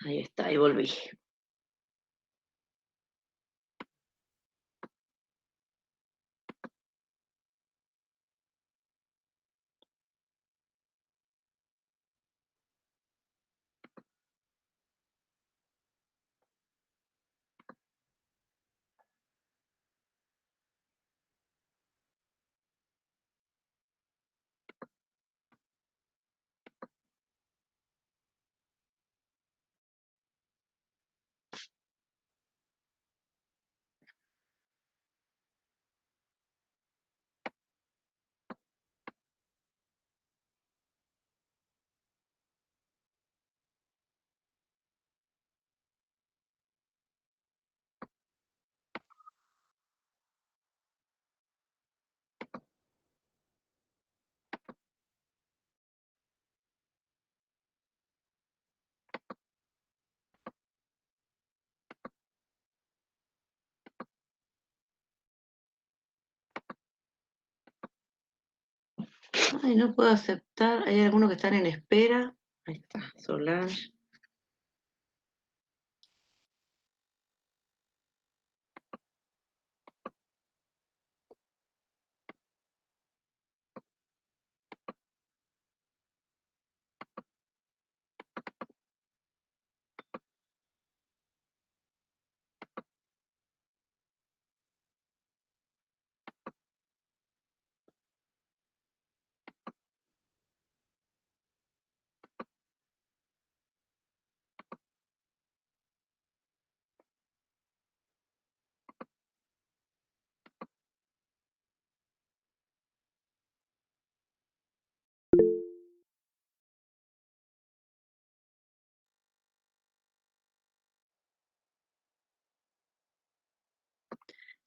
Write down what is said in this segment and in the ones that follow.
Ahí está, ahí volví. Ay, no puedo aceptar. Hay algunos que están en espera. Ahí está, Solange.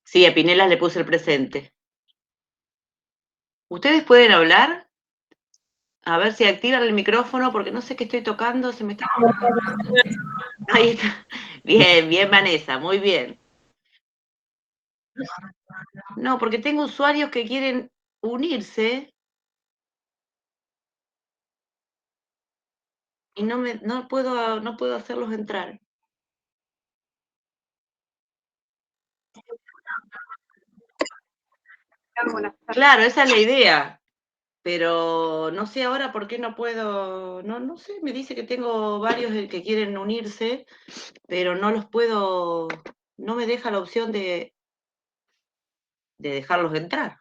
Sí, a Pinela le puse el presente. ¿Ustedes pueden hablar? A ver si activan el micrófono, porque no sé qué estoy tocando, se me está... Ahí está. Bien, bien, Vanessa, muy bien. No, porque tengo usuarios que quieren unirse y no puedo hacerlos entrar. Claro, esa es la idea, pero no sé ahora por qué no puedo, no sé, me dice que tengo varios que quieren unirse, pero no los puedo, no me deja la opción de dejarlos entrar.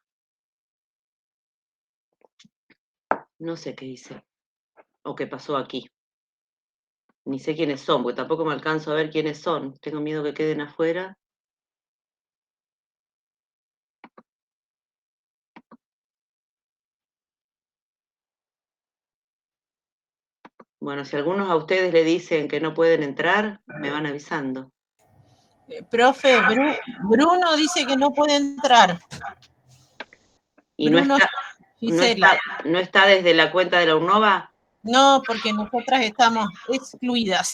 No sé qué dice, o qué pasó aquí. Ni sé quiénes son, porque tampoco me alcanzo a ver quiénes son. Tengo miedo que queden afuera. Bueno, si algunos a ustedes le dicen que no pueden entrar, me van avisando. Profe, Bruno dice que no puede entrar. ¿Y Bruno Gisela. no está desde la cuenta de la UNOVA? No, porque nosotras estamos excluidas.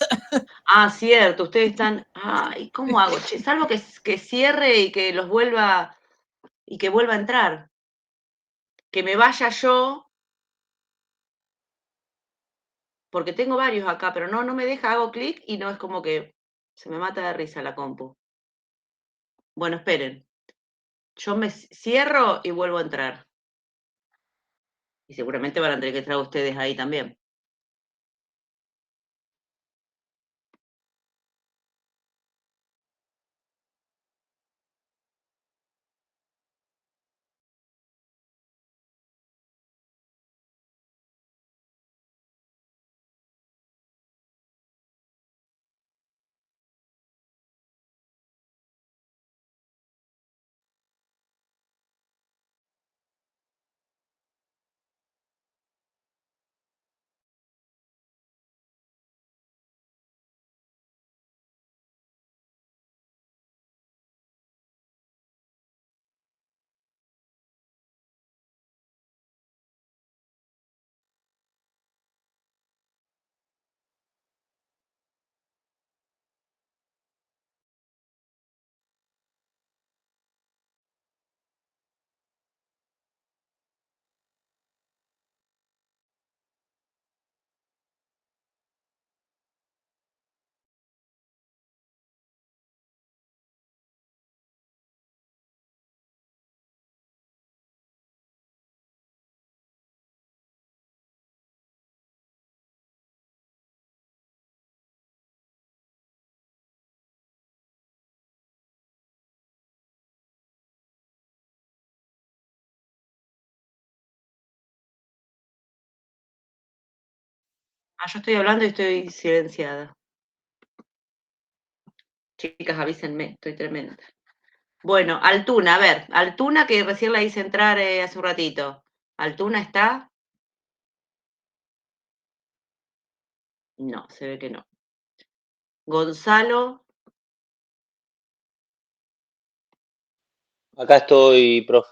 Ah, cierto, ustedes están... Ay, ¿cómo hago? Che, salvo que cierre y que los vuelva... y que vuelva a entrar. Que me vaya yo... Porque tengo varios acá, pero no me deja, hago clic y no es como que se me mata de risa la compu. Bueno, esperen. Yo me cierro y vuelvo a entrar. Y seguramente van a tener que entrar ustedes ahí también. Yo estoy hablando y estoy silenciada. Chicas, avísenme, estoy tremenda. Bueno, Altuna, a ver, Altuna que recién la hice entrar hace un ratito. ¿Altuna está? No, se ve que no. Gonzalo, Acá estoy, profe.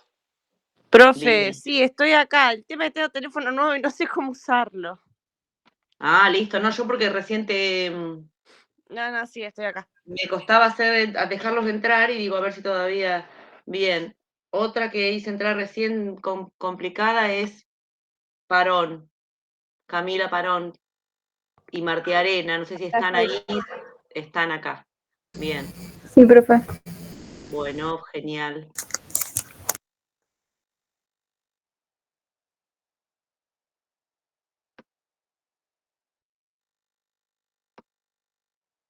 Profe, bien. sí, estoy acá. El tema es que tengo teléfono nuevo y no sé cómo usarlo. Listo, no, yo porque recién No, sí, estoy acá. me costaba dejarlos entrar y digo, a ver si todavía bien. Otra que hice entrar recién complicada es Parón, Camila Parón y Martí Arena, no sé si están ahí, están acá. Bien, Sí, profe. bueno, genial.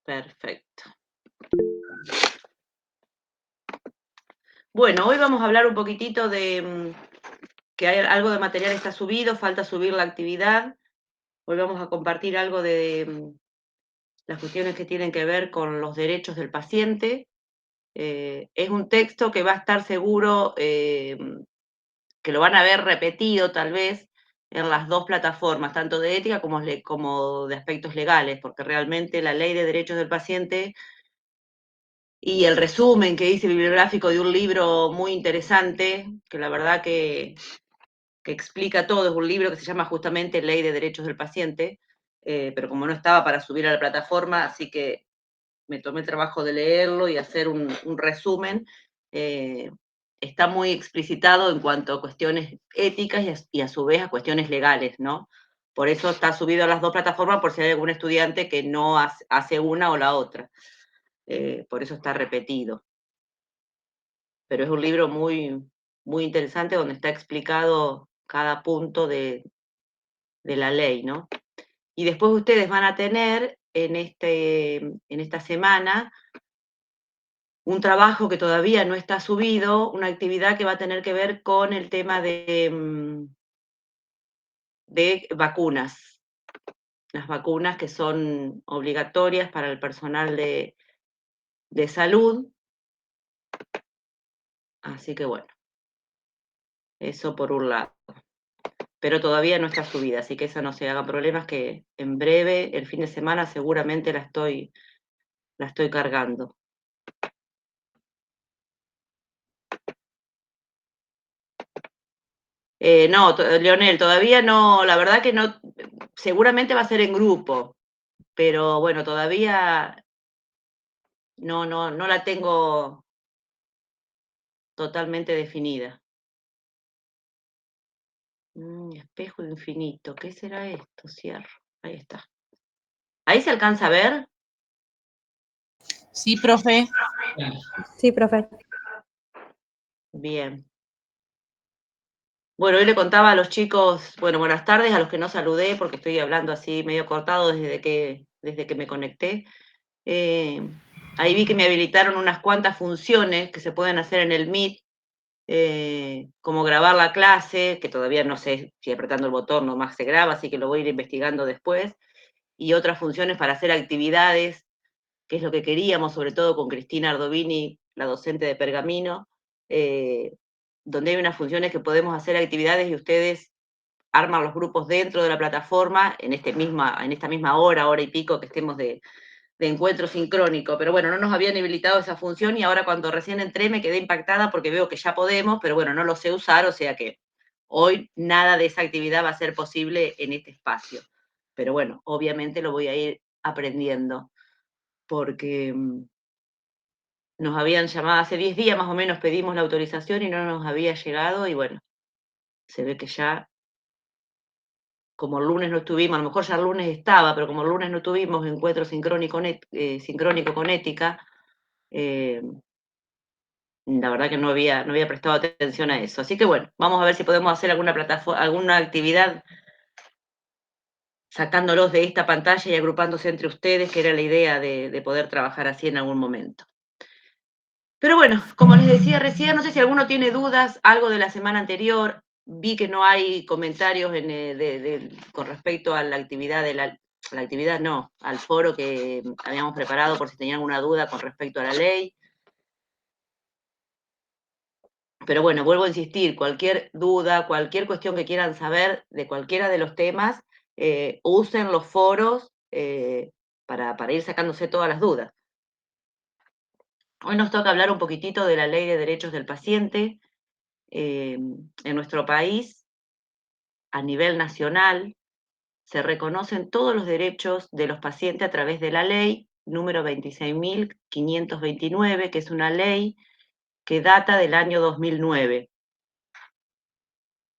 Perfecto. Bueno, hoy vamos a hablar un poquitito de que algo de material está subido, falta subir la actividad. Hoy vamos a compartir algo de las cuestiones que tienen que ver con los derechos del paciente. Es un texto que va a estar seguro, que lo van a ver repetido tal vez en las dos plataformas, tanto de ética como de aspectos legales, porque realmente la Ley de Derechos del Paciente y el resumen que hice bibliográfico de un libro muy interesante, que la verdad que explica todo, es un libro que se llama justamente Ley de Derechos del Paciente, pero como no estaba para subir a la plataforma, así que me tomé el trabajo de leerlo y hacer un resumen. Está muy explicitado en cuanto a cuestiones éticas y a su vez a cuestiones legales, ¿no? Por eso está subido a las dos plataformas por si hay algún estudiante que no hace una o la otra. Por eso está repetido. Pero es un libro muy, muy interesante donde está explicado cada punto de la ley, ¿no? Y después ustedes van a tener en esta semana un trabajo que todavía no está subido, una actividad que va a tener que ver con el tema de vacunas. Las vacunas que son obligatorias para el personal de salud. Así que bueno, eso por un lado. Pero todavía no está subida, así que esa no se haga problemas, que en breve, el fin de semana, seguramente la estoy cargando. No, Leonel, todavía no, la verdad que no, seguramente va a ser en grupo, pero bueno, todavía no la tengo totalmente definida. Espejo infinito, ¿qué será esto? Cierro, ahí está. ¿Ahí se alcanza a ver? Sí, profe. Sí, profe. Bien. Bueno, hoy le contaba a los chicos, bueno, buenas tardes, a los que no saludé porque estoy hablando así medio cortado desde que me conecté. Ahí vi que me habilitaron unas cuantas funciones que se pueden hacer en el Meet, como grabar la clase, que todavía no sé si apretando el botón nomás se graba, así que lo voy a ir investigando después, y otras funciones para hacer actividades, que es lo que queríamos, sobre todo con Cristina Ardovini, la docente de Pergamino, donde hay unas funciones que podemos hacer actividades y ustedes arman los grupos dentro de la plataforma en esta misma hora y pico que estemos de encuentro sincrónico, pero bueno, no nos habían habilitado esa función y ahora cuando recién entré me quedé impactada porque veo que ya podemos, pero bueno, no lo sé usar, o sea que hoy nada de esa actividad va a ser posible en este espacio. Pero bueno, obviamente lo voy a ir aprendiendo, porque nos habían llamado hace 10 días más o menos, pedimos la autorización y no nos había llegado, y bueno, se ve que ya, como el lunes no estuvimos, a lo mejor ya el lunes estaba, pero como el lunes no tuvimos encuentro sincrónico con ética, la verdad que no había prestado atención a eso. Así que bueno, vamos a ver si podemos hacer alguna plataforma, alguna actividad sacándolos de esta pantalla y agrupándose entre ustedes, que era la idea de poder trabajar así en algún momento. Pero bueno, como les decía recién, no sé si alguno tiene dudas, algo de la semana anterior. Vi que no hay comentarios con respecto a la actividad la actividad no, al foro que habíamos preparado por si tenían alguna duda con respecto a la ley. Pero bueno, vuelvo a insistir, cualquier duda, cualquier cuestión que quieran saber de cualquiera de los temas, usen los foros para ir sacándose todas las dudas. Hoy nos toca hablar un poquitito de la Ley de Derechos del Paciente. En nuestro país, a nivel nacional, se reconocen todos los derechos de los pacientes a través de la ley número 26.529, que es una ley que data del año 2009.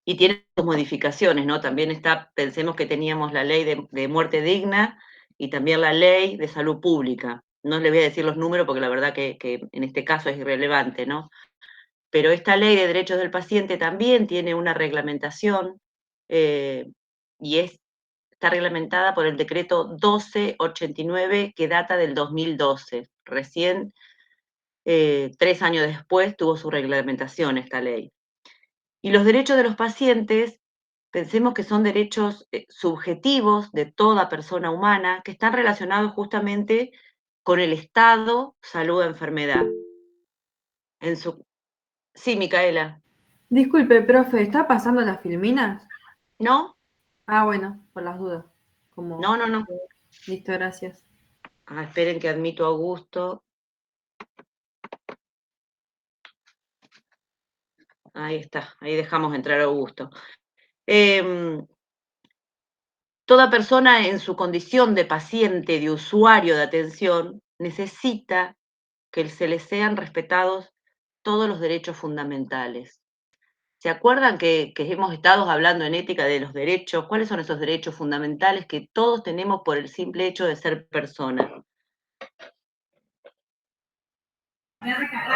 Y tiene sus modificaciones, ¿no? También está, pensemos que teníamos la ley de muerte digna y también la ley de salud pública. No les voy a decir los números porque la verdad que en este caso es irrelevante, ¿no? Pero esta ley de derechos del paciente también tiene una reglamentación y está reglamentada por el decreto 1289 que data del 2012. Recién, 3 años después, tuvo su reglamentación esta ley. Y los derechos de los pacientes, pensemos que son derechos subjetivos de toda persona humana que están relacionados justamente con el estado, salud o enfermedad. Sí, Micaela. Disculpe, profe, ¿está pasando las filminas? ¿No? Ah, bueno, por las dudas. Como... No. Listo, gracias. Ah, esperen que admito a Augusto. Ahí está, ahí dejamos entrar a Augusto. Toda persona en su condición de paciente, de usuario de atención, necesita que se les sean respetados todos los derechos fundamentales. ¿Se acuerdan que hemos estado hablando en ética de los derechos? ¿Cuáles son esos derechos fundamentales que todos tenemos por el simple hecho de ser personas?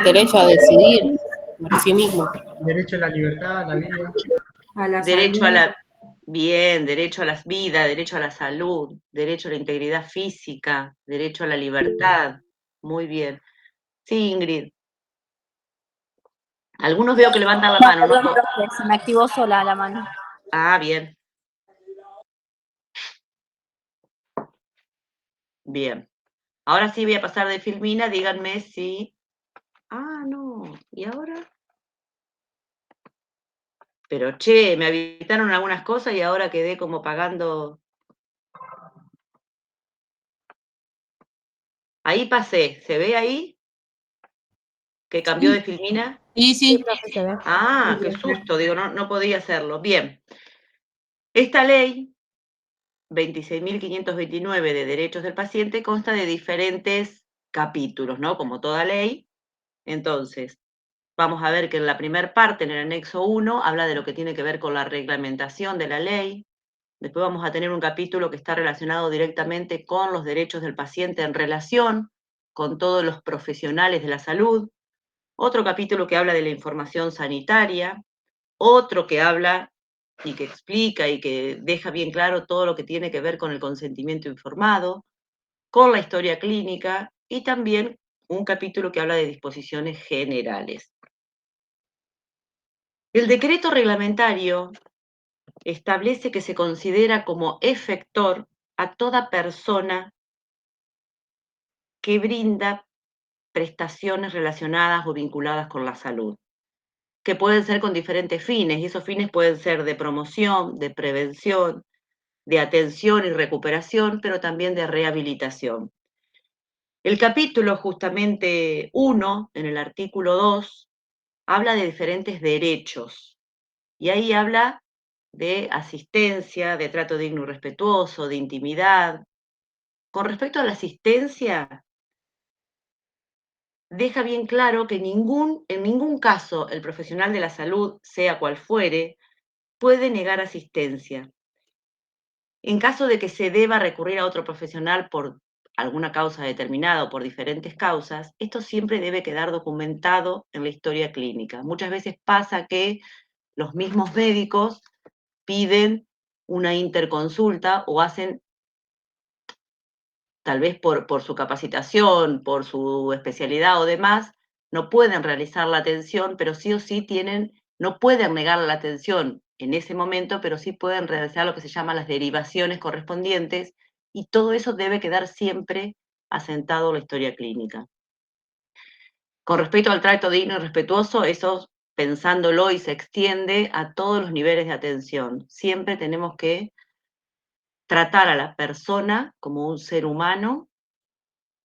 Derecho a decidir por sí mismo. Derecho a la libertad, a la vida. A la Derecho salud. a la... Bien, derecho a la vida, derecho a la salud, derecho a la integridad física, derecho a la libertad. Muy bien. Sí, Ingrid. Algunos veo que levantan la No, mano, perdón, ¿no? profe, se me activó sola la mano. Ah, bien. Bien. Ahora sí voy a pasar de Filmina, díganme si... Ah, no. ¿Y ahora? Pero che, me habilitaron algunas cosas y ahora quedé como pagando... Ahí pasé, ¿se ve ahí? ¿Que cambió de Filmina? Sí, Sí, sí. profe, se ve. Ah, qué susto, digo, no podía hacerlo. Bien. Esta ley, 26.529 de derechos del paciente, consta de diferentes capítulos, ¿no? Como toda ley. Entonces, vamos a ver que en la primera parte, en el anexo 1, habla de lo que tiene que ver con la reglamentación de la ley. Después vamos a tener un capítulo que está relacionado directamente con los derechos del paciente en relación con todos los profesionales de la salud. Otro capítulo que habla de la información sanitaria. Otro que habla y que explica y que deja bien claro todo lo que tiene que ver con el consentimiento informado, con la historia clínica y también un capítulo que habla de disposiciones generales. El decreto reglamentario establece que se considera como efector a toda persona que brinda prestaciones relacionadas o vinculadas con la salud, que pueden ser con diferentes fines, y esos fines pueden ser de promoción, de prevención, de atención y recuperación, pero también de rehabilitación. El capítulo justamente 1, en el artículo 2, habla de diferentes derechos, y ahí habla de asistencia, de trato digno y respetuoso, de intimidad. Con respecto a la asistencia, deja bien claro que en ningún caso el profesional de la salud, sea cual fuere, puede negar asistencia. En caso de que se deba recurrir a otro profesional por alguna causa determinada o por diferentes causas, esto siempre debe quedar documentado en la historia clínica. Muchas veces pasa que los mismos médicos piden una interconsulta o hacen, tal vez por su capacitación, por su especialidad o demás, no pueden realizar la atención, pero sí o sí no pueden negar la atención en ese momento, pero sí pueden realizar lo que se llama las derivaciones correspondientes, y todo eso debe quedar siempre asentado en la historia clínica. Con respecto al trato digno y respetuoso, eso pensándolo y se extiende a todos los niveles de atención. Siempre tenemos que tratar a la persona como un ser humano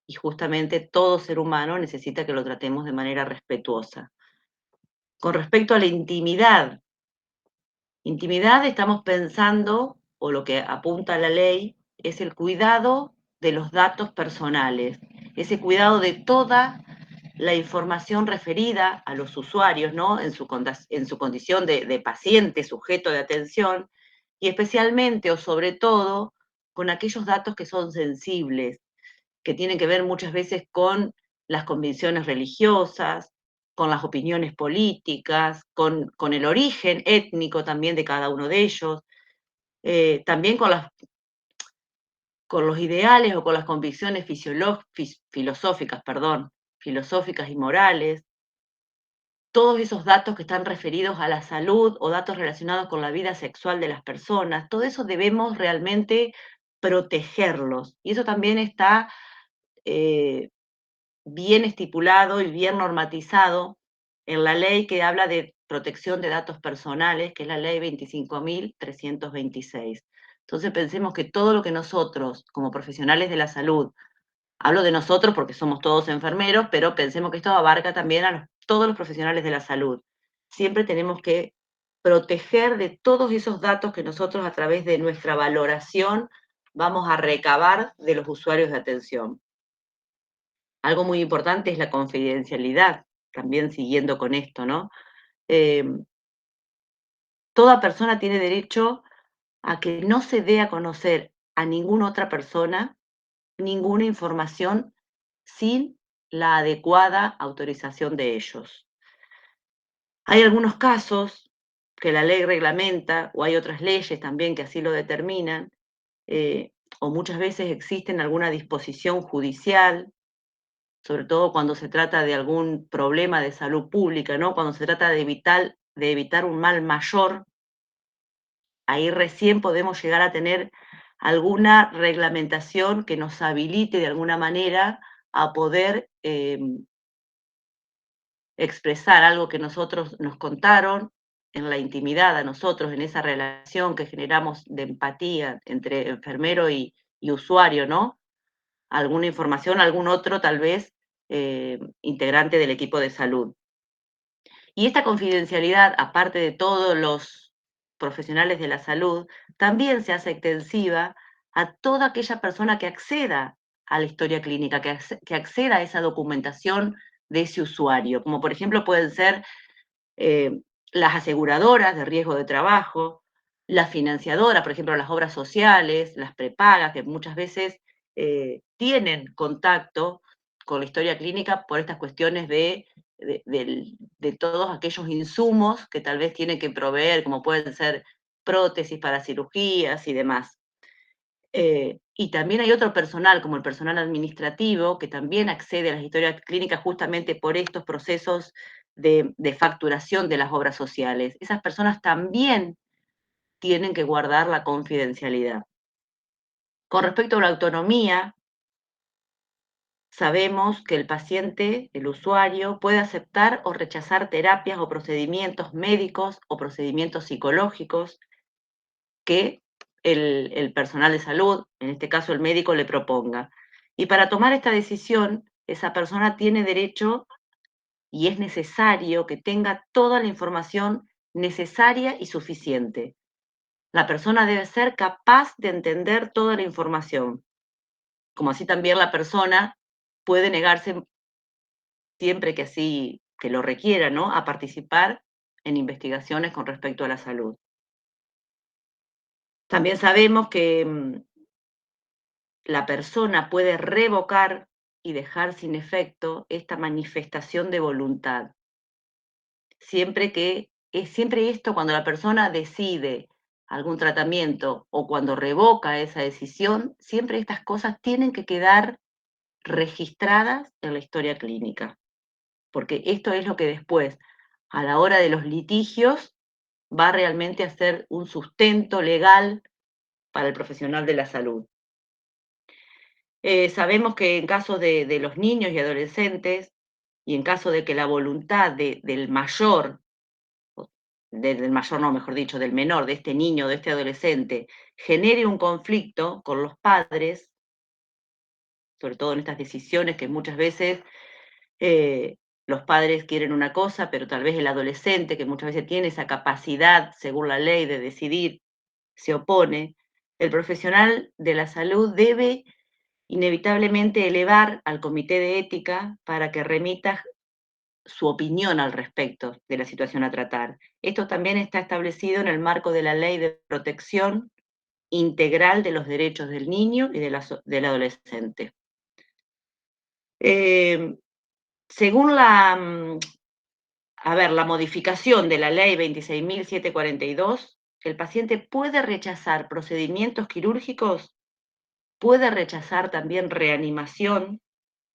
y justamente todo ser humano necesita que lo tratemos de manera respetuosa. Con respecto a la intimidad estamos pensando, o lo que apunta la ley, es el cuidado de los datos personales, ese cuidado de toda la información referida a los usuarios, ¿no? En su condición de paciente, sujeto de atención, y especialmente o sobre todo con aquellos datos que son sensibles, que tienen que ver muchas veces con las convicciones religiosas, con las opiniones políticas, con el origen étnico también de cada uno de ellos, también con los ideales o con las convicciones filosóficas y morales, todos esos datos que están referidos a la salud o datos relacionados con la vida sexual de las personas, todo eso debemos realmente protegerlos. Y eso también está bien estipulado y bien normatizado en la ley que habla de protección de datos personales, que es la ley 25.326. Entonces pensemos que todo lo que nosotros, como profesionales de la salud, hablo de nosotros porque somos todos enfermeros, pero pensemos que esto abarca también a todos los profesionales de la salud. Siempre tenemos que proteger de todos esos datos que nosotros a través de nuestra valoración vamos a recabar de los usuarios de atención. Algo muy importante es la confidencialidad, también siguiendo con esto, ¿no? Toda persona tiene derecho a que no se dé a conocer a ninguna otra persona ninguna información sin la adecuada autorización de ellos. Hay algunos casos que la ley reglamenta, o hay otras leyes también que así lo determinan, o muchas veces existen alguna disposición judicial, sobre todo cuando se trata de algún problema de salud pública, ¿no? Cuando se trata de evitar un mal mayor, ahí recién podemos llegar a tener alguna reglamentación que nos habilite de alguna manera a poder expresar algo que nosotros nos contaron en la intimidad a nosotros, en esa relación que generamos de empatía entre enfermero y usuario, ¿no? Alguna información, algún otro tal vez integrante del equipo de salud. Y esta confidencialidad, aparte de todos los profesionales de la salud, también se hace extensiva a toda aquella persona que acceda a la historia clínica, que acceda a esa documentación de ese usuario, como por ejemplo pueden ser las aseguradoras de riesgo de trabajo, las financiadoras, por ejemplo, las obras sociales, las prepagas, que muchas veces tienen contacto con la historia clínica por estas cuestiones de todos aquellos insumos que tal vez tienen que proveer, como pueden ser prótesis para cirugías y demás. Y también hay otro personal, como el personal administrativo, que también accede a las historias clínicas justamente por estos procesos de facturación de las obras sociales. Esas personas también tienen que guardar la confidencialidad. Con respecto a la autonomía, sabemos que el paciente, el usuario, puede aceptar o rechazar terapias o procedimientos médicos o procedimientos psicológicos que el personal de salud, en este caso el médico, le proponga. Y para tomar esta decisión, esa persona tiene derecho y es necesario que tenga toda la información necesaria y suficiente. La persona debe ser capaz de entender toda la información, como así también la persona puede negarse siempre que así que lo requiera, ¿no? A participar en investigaciones con respecto a la salud. También sabemos que la persona puede revocar y dejar sin efecto esta manifestación de voluntad. Siempre esto cuando la persona decide algún tratamiento o cuando revoca esa decisión, siempre estas cosas tienen que quedar registradas en la historia clínica, porque esto es lo que después, a la hora de los litigios, va realmente a ser un sustento legal para el profesional de la salud. Sabemos que en caso de los niños y adolescentes, y en caso de que la voluntad del mayor, del mayor no, mejor dicho, del menor, de este niño, de este adolescente, genere un conflicto con los padres, sobre todo en estas decisiones que muchas veces los padres quieren una cosa, pero tal vez el adolescente, que muchas veces tiene esa capacidad, según la ley, de decidir, se opone, el profesional de la salud debe inevitablemente elevar al comité de ética para que remita su opinión al respecto de la situación a tratar. Esto también está establecido en el marco de la Ley de Protección Integral de los Derechos del Niño y del Adolescente. Según la modificación de la Ley 26.742, el paciente puede rechazar procedimientos quirúrgicos, puede rechazar también reanimación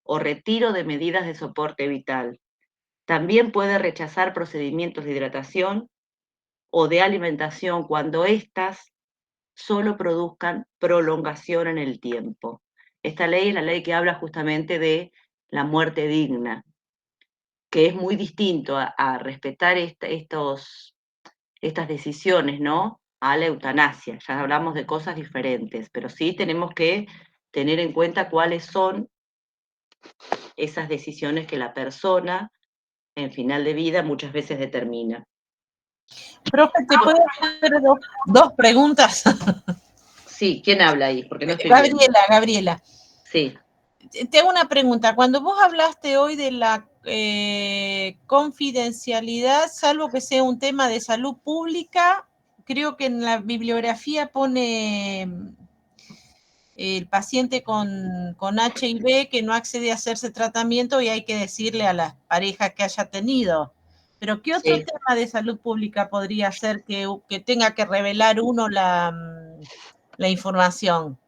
o retiro de medidas de soporte vital. También puede rechazar procedimientos de hidratación o de alimentación cuando éstas solo produzcan prolongación en el tiempo. Esta ley es la ley que habla justamente de la muerte digna, que es muy distinto a respetar estas decisiones, ¿no? A la eutanasia. Ya hablamos de cosas diferentes, pero sí tenemos que tener en cuenta cuáles son esas decisiones que la persona en final de vida muchas veces determina. Profe, ¿te puedo hacer dos preguntas? Sí, ¿quién habla ahí? Porque no estoy viendo. Gabriela. Sí. Te hago una pregunta. Cuando vos hablaste hoy de la confidencialidad, salvo que sea un tema de salud pública, creo que en la bibliografía pone el paciente con HIV que no accede a hacerse tratamiento y hay que decirle a las parejas que haya tenido. Pero ¿qué otro tema de salud pública podría ser que tenga que revelar uno la información?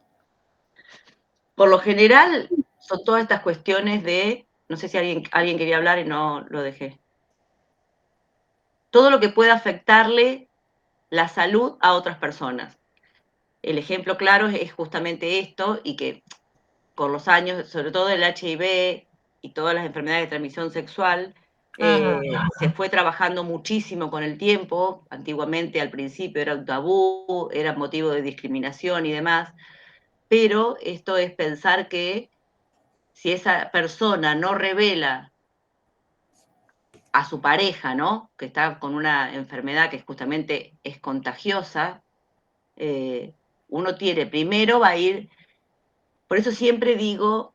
Por lo general, son todas estas cuestiones de, no sé si alguien quería hablar y no lo dejé. Todo lo que pueda afectarle la salud a otras personas. El ejemplo claro es justamente esto, y que con los años, sobre todo el HIV y todas las enfermedades de transmisión sexual, se fue trabajando muchísimo con el tiempo. Antiguamente, al principio, era un tabú, era motivo de discriminación y demás, pero esto es pensar que si esa persona no revela a su pareja, ¿no?, que está con una enfermedad que justamente es contagiosa, uno primero va a ir, por eso siempre digo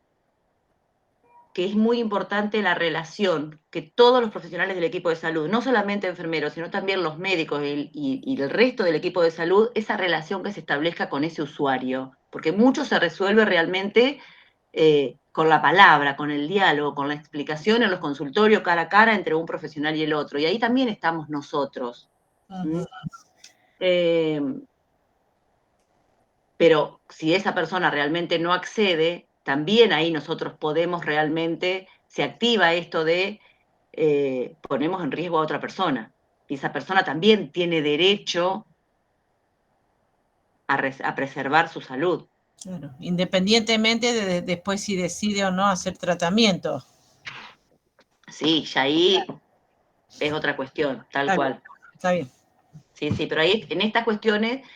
que es muy importante la relación que todos los profesionales del equipo de salud, no solamente enfermeros, sino también los médicos y el resto del equipo de salud, esa relación que se establezca con ese usuario, porque mucho se resuelve realmente con la palabra, con el diálogo, con la explicación en los consultorios cara a cara entre un profesional y el otro, y ahí también estamos nosotros. Pero si esa persona realmente no accede, también ahí nosotros podemos realmente, se activa esto de ponemos en riesgo a otra persona. Y esa persona también tiene derecho a preservar su salud. Claro, independientemente de después si decide o no hacer tratamiento. Sí, ya ahí es otra cuestión, tal cual. Está bien. Sí, pero ahí en estas cuestiones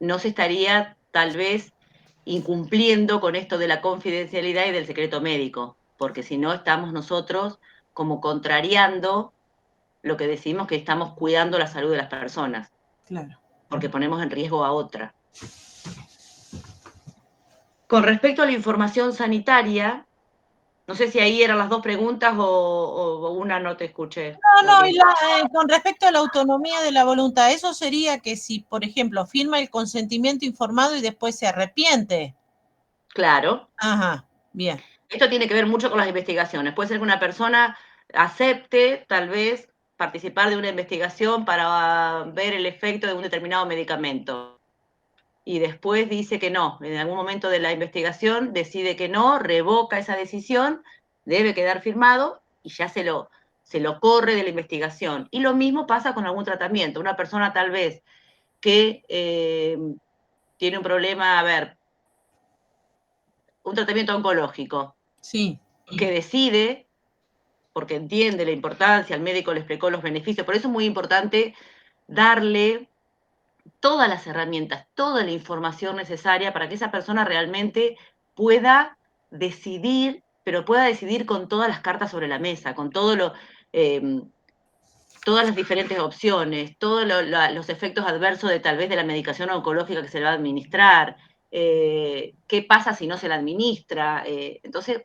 no se estaría tal vez incumpliendo con esto de la confidencialidad y del secreto médico, porque si no estamos nosotros como contrariando lo que decimos que estamos cuidando la salud de las personas. Claro. Porque ponemos en riesgo a otra. Con respecto a la información sanitaria, no sé si ahí eran las dos preguntas o una no te escuché. No, y con respecto a la autonomía de la voluntad, eso sería que si, por ejemplo, firma el consentimiento informado y después se arrepiente. Claro. Ajá, bien. Esto tiene que ver mucho con las investigaciones. Puede ser que una persona acepte, tal vez, participar de una investigación para ver el efecto de un determinado medicamento. Y después dice que no. En algún momento de la investigación decide que no, revoca esa decisión, debe quedar firmado y ya se lo corre de la investigación. Y lo mismo pasa con algún tratamiento. Una persona tal vez que tiene un problema, un tratamiento oncológico, Sí. que decide, porque entiende la importancia, el médico le explicó los beneficios, por eso es muy importante darle todas las herramientas, toda la información necesaria para que esa persona realmente pueda decidir, pero pueda decidir con todas las cartas sobre la mesa, con todo todas las diferentes opciones, todos los efectos adversos de tal vez de la medicación oncológica que se le va a administrar, qué pasa si no se la administra. Entonces,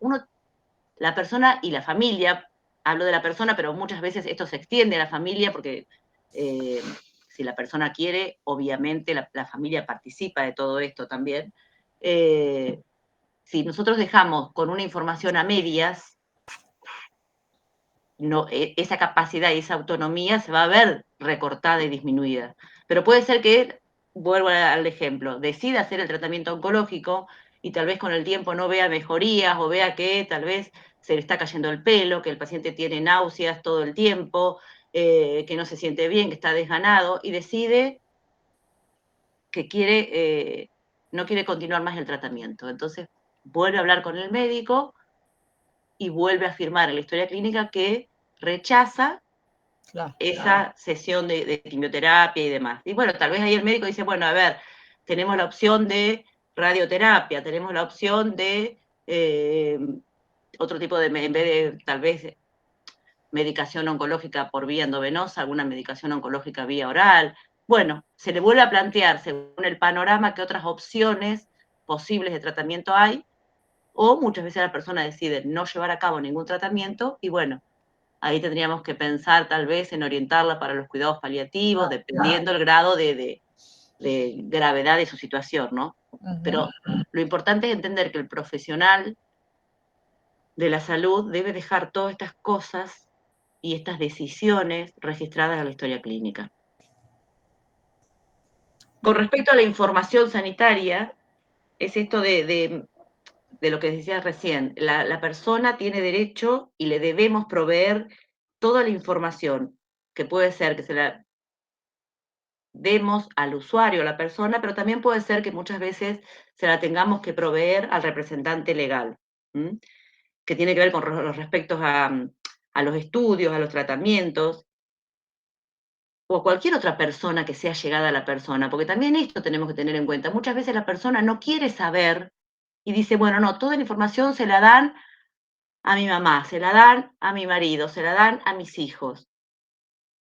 la persona y la familia, hablo de la persona, pero muchas veces esto se extiende a la familia porque si la persona quiere, obviamente la familia participa de todo esto también. Si nosotros dejamos con una información a medias, no, esa capacidad y esa autonomía se va a ver recortada y disminuida. Pero puede ser que, vuelvo al ejemplo, decida hacer el tratamiento oncológico y tal vez con el tiempo no vea mejorías o vea que tal vez se le está cayendo el pelo, que el paciente tiene náuseas todo el tiempo, que no se siente bien, que está desganado, y decide que no quiere continuar más el tratamiento. Entonces vuelve a hablar con el médico y vuelve a afirmar en la historia clínica que rechaza esa sesión de quimioterapia y demás. Y bueno, tal vez ahí el médico dice, bueno, a ver, tenemos la opción de radioterapia, tenemos la opción de otro tipo de, en vez de tal vez medicación oncológica por vía endovenosa, alguna medicación oncológica vía oral. Bueno, se le vuelve a plantear, según el panorama, qué otras opciones posibles de tratamiento hay, o muchas veces la persona decide no llevar a cabo ningún tratamiento, y bueno, ahí tendríamos que pensar tal vez en orientarla para los cuidados paliativos, dependiendo el grado de gravedad de su situación, ¿no? Pero lo importante es entender que el profesional de la salud debe dejar todas estas cosas y estas decisiones registradas en la historia clínica. Con respecto a la información sanitaria, es esto de lo que decías recién, la persona tiene derecho y le debemos proveer toda la información, que puede ser que se la demos al usuario, a la persona, pero también puede ser que muchas veces se la tengamos que proveer al representante legal, ¿m? Que tiene que ver con los respectos a los estudios, a los tratamientos, o a cualquier otra persona que sea llegada a la persona, porque también esto tenemos que tener en cuenta. Muchas veces la persona no quiere saber y dice, bueno, no, toda la información se la dan a mi mamá, se la dan a mi marido, se la dan a mis hijos.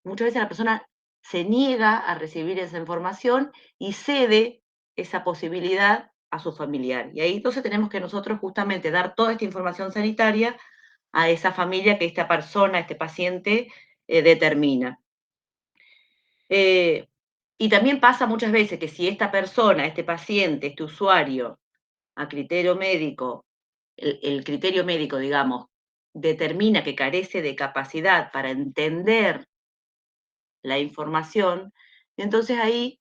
Muchas veces la persona se niega a recibir esa información y cede esa posibilidad a su familiar. Y ahí entonces tenemos que nosotros justamente dar toda esta información sanitaria a esa familia que esta persona, este paciente, determina. Y también pasa muchas veces que si esta persona, este paciente, este usuario, a criterio médico, el criterio médico, digamos, determina que carece de capacidad para entender la información, entonces ahí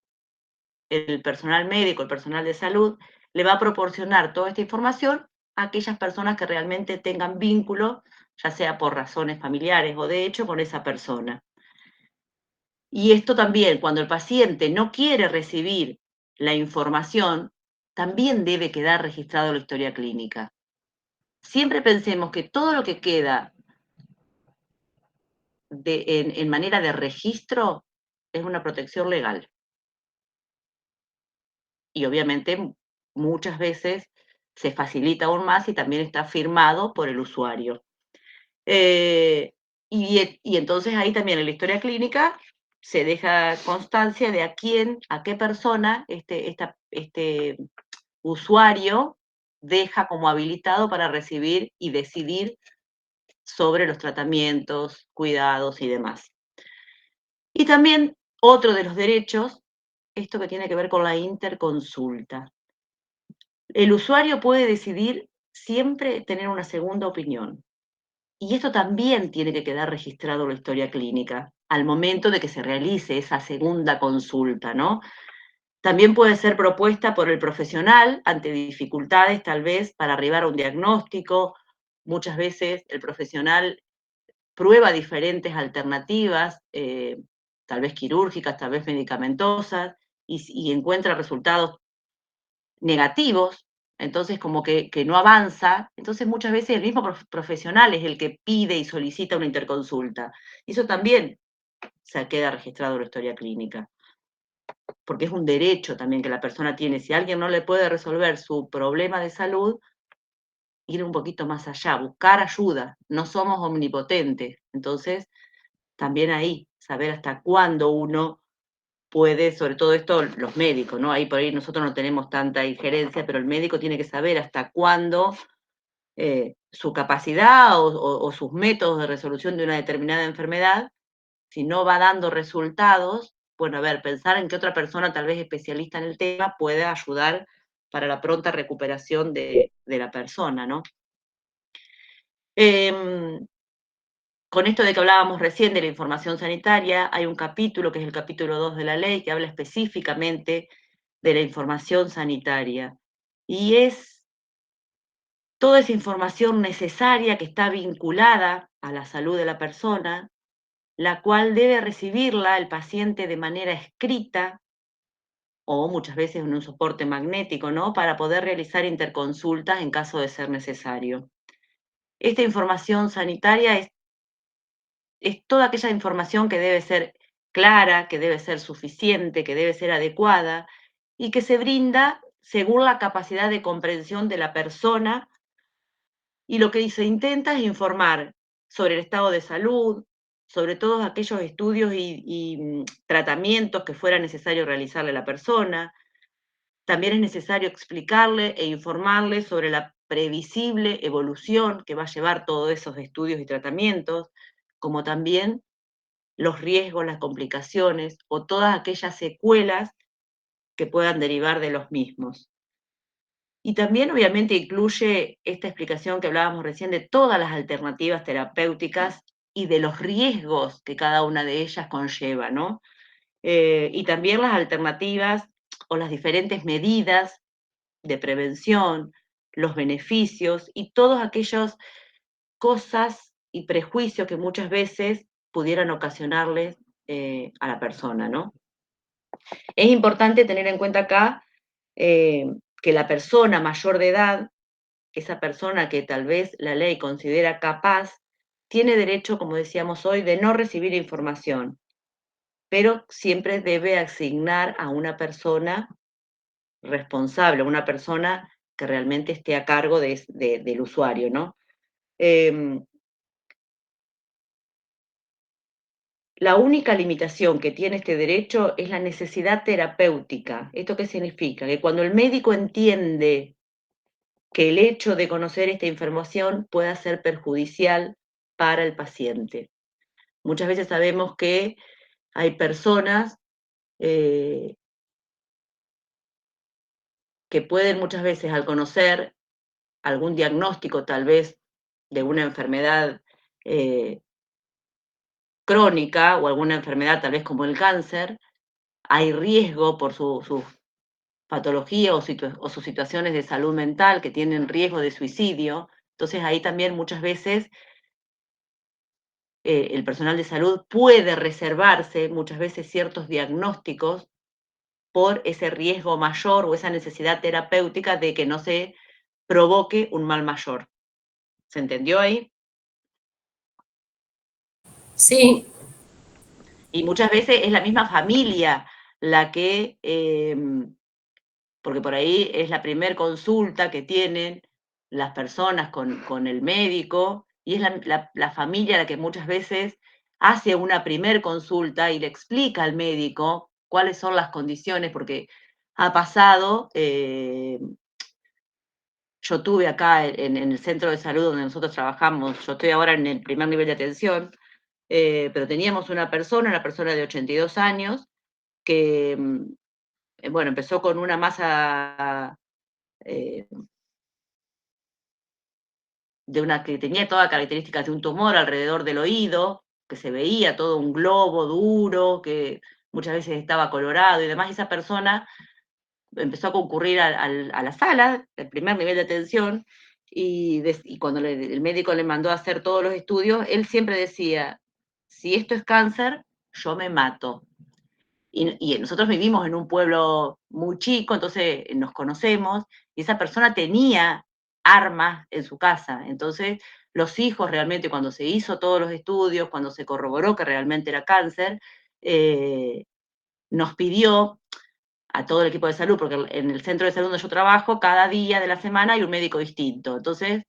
el personal médico, el personal de salud, le va a proporcionar toda esta información a aquellas personas que realmente tengan vínculo, ya sea por razones familiares o de hecho con esa persona. Y esto también, cuando el paciente no quiere recibir la información, también debe quedar registrado en la historia clínica. Siempre pensemos que todo lo que queda en manera de registro es una protección legal. Y obviamente muchas veces se facilita aún más y también está firmado por el usuario. Y entonces ahí también en la historia clínica se deja constancia de a quién, a qué persona este usuario deja como habilitado para recibir y decidir sobre los tratamientos, cuidados y demás. Y también otro de los derechos, esto que tiene que ver con la interconsulta. El usuario puede decidir siempre tener una segunda opinión. Y esto también tiene que quedar registrado en la historia clínica al momento de que se realice esa segunda consulta, ¿no? También puede ser propuesta por el profesional ante dificultades tal vez para arribar a un diagnóstico. Muchas veces el profesional prueba diferentes alternativas, tal vez quirúrgicas, tal vez medicamentosas, y encuentra resultados negativos entonces como que no avanza, entonces muchas veces el mismo profesional es el que pide y solicita una interconsulta. Y eso también se queda registrado en la historia clínica, porque es un derecho también que la persona tiene. Si alguien no le puede resolver su problema de salud, ir un poquito más allá, buscar ayuda, no somos omnipotentes, entonces también ahí, saber hasta cuándo uno puede, sobre todo esto los médicos, ¿no? Ahí por ahí nosotros no tenemos tanta injerencia, pero el médico tiene que saber hasta cuándo su capacidad o sus métodos de resolución de una determinada enfermedad, si no va dando resultados, bueno, a ver, pensar en que otra persona tal vez especialista en el tema pueda ayudar para la pronta recuperación de la persona, ¿no? Con esto de que hablábamos recién de la información sanitaria, hay un capítulo, que es el capítulo 2 de la ley, que habla específicamente de la información sanitaria. Y es toda esa información necesaria que está vinculada a la salud de la persona, la cual debe recibirla el paciente de manera escrita o muchas veces en un soporte magnético, ¿no? Para poder realizar interconsultas en caso de ser necesario. Esta información sanitaria es toda aquella información que debe ser clara, que debe ser suficiente, que debe ser adecuada y que se brinda según la capacidad de comprensión de la persona, y lo que se intenta es informar sobre el estado de salud, sobre todos aquellos estudios y tratamientos que fuera necesario realizarle a la persona. También es necesario explicarle e informarle sobre la previsible evolución que va a llevar todos esos estudios y tratamientos, como también los riesgos, las complicaciones o todas aquellas secuelas que puedan derivar de los mismos. Y también obviamente incluye esta explicación que hablábamos recién de todas las alternativas terapéuticas y de los riesgos que cada una de ellas conlleva, ¿no? Y también las alternativas o las diferentes medidas de prevención, los beneficios y todas aquellas cosas y prejuicios que muchas veces pudieran ocasionarles a la persona, ¿no? Es importante tener en cuenta acá que la persona mayor de edad, esa persona que tal vez la ley considera capaz, tiene derecho, como decíamos hoy, de no recibir información, pero siempre debe asignar a una persona responsable, una persona que realmente esté a cargo del usuario, ¿no? La única limitación que tiene este derecho es la necesidad terapéutica. ¿Esto qué significa? Que cuando el médico entiende que el hecho de conocer esta información pueda ser perjudicial para el paciente. Muchas veces sabemos que hay personas que pueden muchas veces, al conocer algún diagnóstico tal vez de una enfermedad crónica o alguna enfermedad tal vez como el cáncer, hay riesgo por sus patología o sus situaciones de salud mental que tienen riesgo de suicidio. Entonces ahí también muchas veces el personal de salud puede reservarse muchas veces ciertos diagnósticos por ese riesgo mayor o esa necesidad terapéutica de que no se provoque un mal mayor. ¿Se entendió ahí? Sí, Y muchas veces es la misma familia la que, porque por ahí es la primer consulta que tienen las personas con el médico, y es la familia la que muchas veces hace una primer consulta y le explica al médico cuáles son las condiciones, porque ha pasado, yo tuve acá en el centro de salud donde nosotros trabajamos, yo estoy ahora en el primer nivel de atención, pero teníamos una persona de 82 años, que, bueno, empezó con una masa que tenía todas características de un tumor alrededor del oído, que se veía todo un globo duro, que muchas veces estaba colorado y demás. Esa persona empezó a concurrir a la sala, el primer nivel de atención, y cuando el médico le mandó a hacer todos los estudios, él siempre decía, si esto es cáncer, yo me mato. y nosotros vivimos en un pueblo muy chico, entonces nos conocemos, y esa persona tenía armas en su casa. Entonces, los hijos realmente, cuando se hizo todos los estudios, cuando se corroboró que realmente era cáncer, nos pidió a todo el equipo de salud, porque en el centro de salud donde yo trabajo, cada día de la semana hay un médico distinto. Entonces,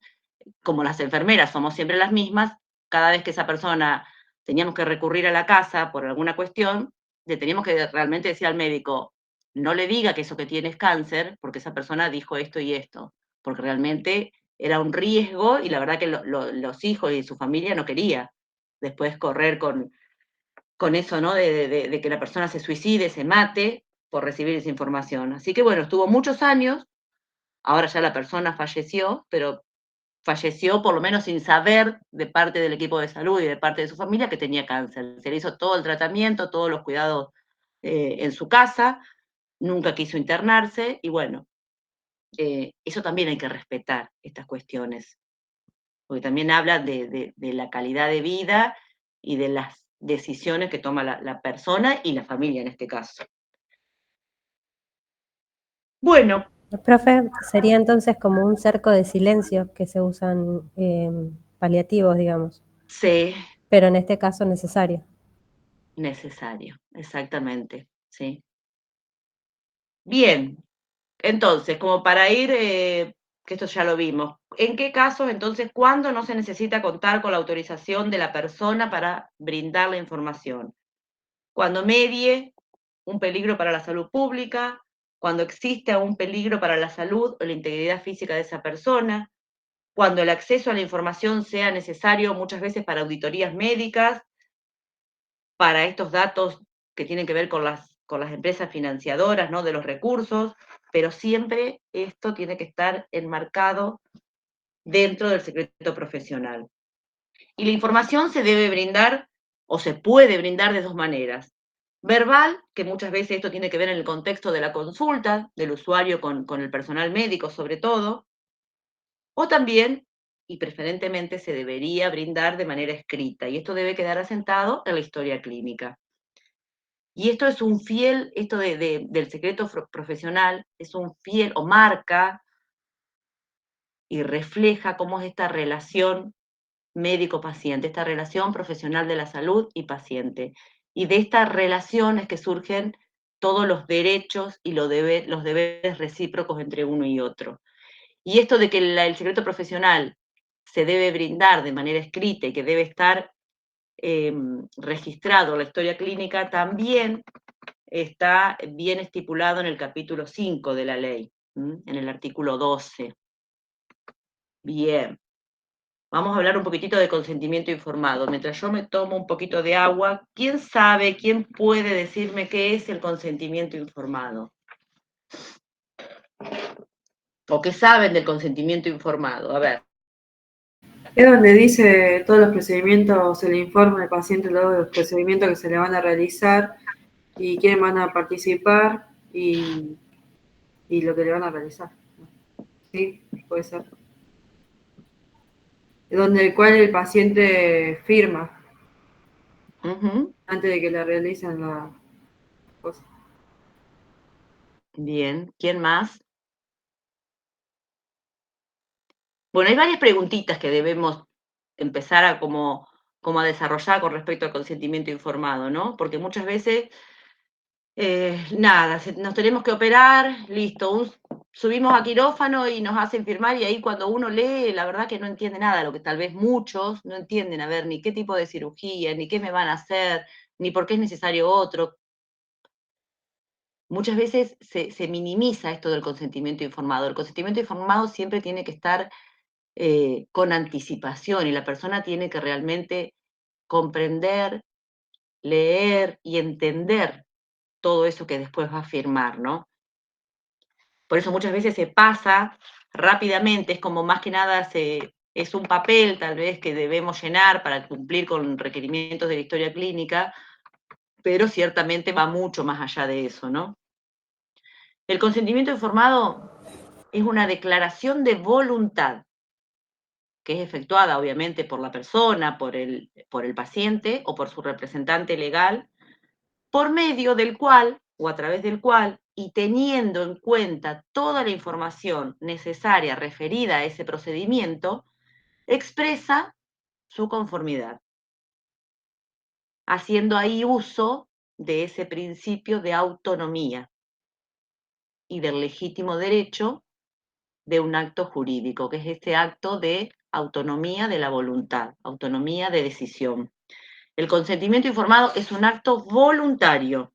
como las enfermeras somos siempre las mismas, cada vez que esa persona teníamos que recurrir a la casa por alguna cuestión, le teníamos que realmente decir al médico, no le diga que eso que tiene es cáncer, porque esa persona dijo esto y esto, porque realmente era un riesgo y la verdad que los hijos y su familia no quería después correr con eso, ¿no? De que la persona se suicide, se mate por recibir esa información. Así que bueno, estuvo muchos años, ahora ya la persona falleció, pero falleció por lo menos sin saber de parte del equipo de salud y de parte de su familia que tenía cáncer. Se le hizo todo el tratamiento, todos los cuidados en su casa, nunca quiso internarse y bueno, eso también hay que respetar estas cuestiones, porque también habla de la calidad de vida y de las decisiones que toma la persona y la familia en este caso. Bueno. Profe, sería entonces como un cerco de silencio que se usan paliativos, digamos. Sí. Pero en este caso necesario. Necesario, exactamente, sí. Bien, entonces, como para ir, que esto ya lo vimos, ¿en qué casos entonces, cuándo no se necesita contar con la autorización de la persona para brindar la información? Cuando medie un peligro para la salud pública, cuando exista un peligro para la salud o la integridad física de esa persona, cuando el acceso a la información sea necesario muchas veces para auditorías médicas, para estos datos que tienen que ver con las empresas financiadoras, ¿no? De los recursos, pero siempre esto tiene que estar enmarcado dentro del secreto profesional. Y la información se debe brindar o se puede brindar de dos maneras. Verbal, que muchas veces esto tiene que ver en el contexto de la consulta del usuario con el personal médico sobre todo, o también, y preferentemente, se debería brindar de manera escrita, y esto debe quedar asentado en la historia clínica. Y esto es un fiel, esto del secreto profesional, es un fiel, o marca y refleja cómo es esta relación médico-paciente, esta relación profesional de la salud y paciente. Y de estas relaciones que surgen todos los derechos y los deberes recíprocos entre uno y otro. Y esto de que el secreto profesional se debe brindar de manera escrita y que debe estar registrado en la historia clínica, también está bien estipulado en el capítulo 5 de la ley, en el artículo 12. Bien. Vamos a hablar un poquitito de consentimiento informado. Mientras yo me tomo un poquito de agua, ¿quién sabe, quién puede decirme qué es el consentimiento informado? ¿O qué saben del consentimiento informado? A ver. Es donde dice todos los procedimientos, el informe del paciente, todos los procedimientos que se le van a realizar y quiénes van a participar y lo que le van a realizar. Sí, puede ser. Donde el cual el paciente firma antes de que le realicen la cosa. Bien, ¿quién más? Bueno, hay varias preguntitas que debemos empezar a como a desarrollar con respecto al consentimiento informado, ¿no? Porque muchas veces, nada, nos tenemos que operar, listo, subimos a quirófano y nos hacen firmar y ahí cuando uno lee, la verdad que no entiende nada, lo que tal vez muchos no entienden, a ver, ni qué tipo de cirugía, ni qué me van a hacer, ni por qué es necesario otro. Muchas veces se minimiza esto del consentimiento informado. El consentimiento informado siempre tiene que estar con anticipación y la persona tiene que realmente comprender, leer y entender todo eso que después va a firmar, ¿no? Por eso muchas veces se pasa rápidamente, es como más que nada es un papel tal vez que debemos llenar para cumplir con requerimientos de la historia clínica, pero ciertamente va mucho más allá de eso, ¿no? El consentimiento informado es una declaración de voluntad que es efectuada obviamente por la persona, por el paciente o por su representante legal, por medio del cual, o a través del cual, y teniendo en cuenta toda la información necesaria referida a ese procedimiento, expresa su conformidad, haciendo ahí uso de ese principio de autonomía y del legítimo derecho de un acto jurídico, que es este acto de autonomía de la voluntad, autonomía de decisión. El consentimiento informado es un acto voluntario.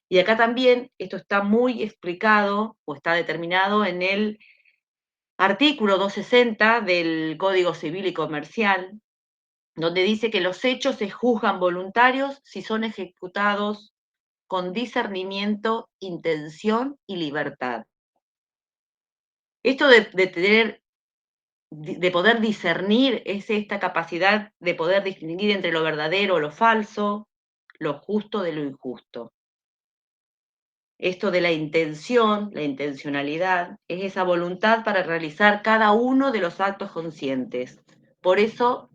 Y acá también esto está muy explicado o está determinado en el artículo 260 del Código Civil y Comercial, donde dice que los hechos se juzgan voluntarios si son ejecutados con discernimiento, intención y libertad. Esto de poder discernir es esta capacidad de poder distinguir entre lo verdadero o lo falso, lo justo de lo injusto. Esto de la intención, la intencionalidad, es esa voluntad para realizar cada uno de los actos conscientes. Por eso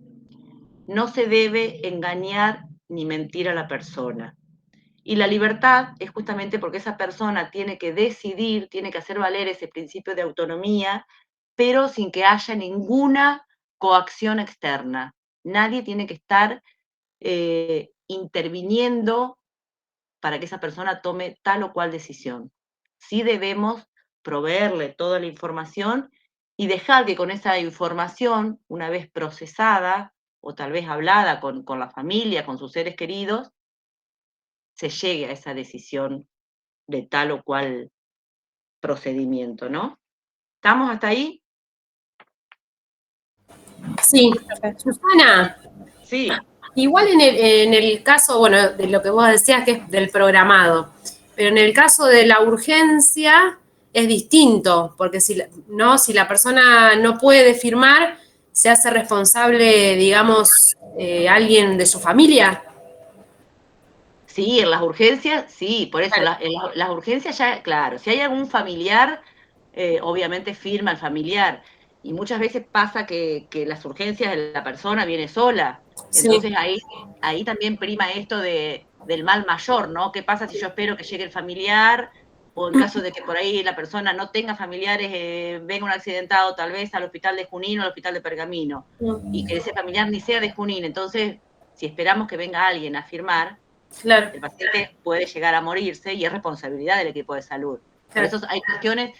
no se debe engañar ni mentir a la persona. Y la libertad es justamente porque esa persona tiene que decidir, tiene que hacer valer ese principio de autonomía, pero sin que haya ninguna coacción externa. Nadie tiene que estar interviniendo para que esa persona tome tal o cual decisión. Sí debemos proveerle toda la información y dejar que con esa información, una vez procesada o tal vez hablada con la familia, con sus seres queridos, se llegue a esa decisión de tal o cual procedimiento, ¿no? ¿Estamos hasta ahí? Sí. Susana, Sí. igual en el caso, bueno, de lo que vos decías que es del programado, pero en el caso de la urgencia es distinto, porque si la persona no puede firmar, se hace responsable, digamos, alguien de su familia. Sí, en las urgencias, sí, por eso, las urgencias ya, claro, si hay algún familiar, obviamente firma el familiar, y muchas veces pasa que las urgencias de la persona viene sola, Sí. entonces ahí también prima esto del mal mayor, ¿no? ¿Qué pasa si yo espero que llegue el familiar, o en caso de que por ahí la persona no tenga familiares, venga un accidentado tal vez al hospital de Junín o al hospital de Pergamino, y que ese familiar ni sea de Junín, entonces, si esperamos que venga alguien a firmar, Claro. el paciente puede llegar a morirse y es responsabilidad del equipo de salud. Por eso hay cuestiones,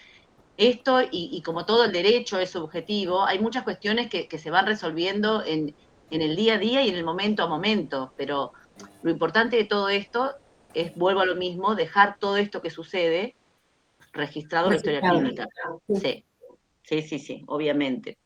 esto y como todo el derecho es subjetivo, hay muchas cuestiones que se van resolviendo en el día a día y en el momento a momento, pero lo importante de todo esto es, vuelvo a lo mismo, dejar todo esto que sucede registrado en la historia clínica. Sí, obviamente.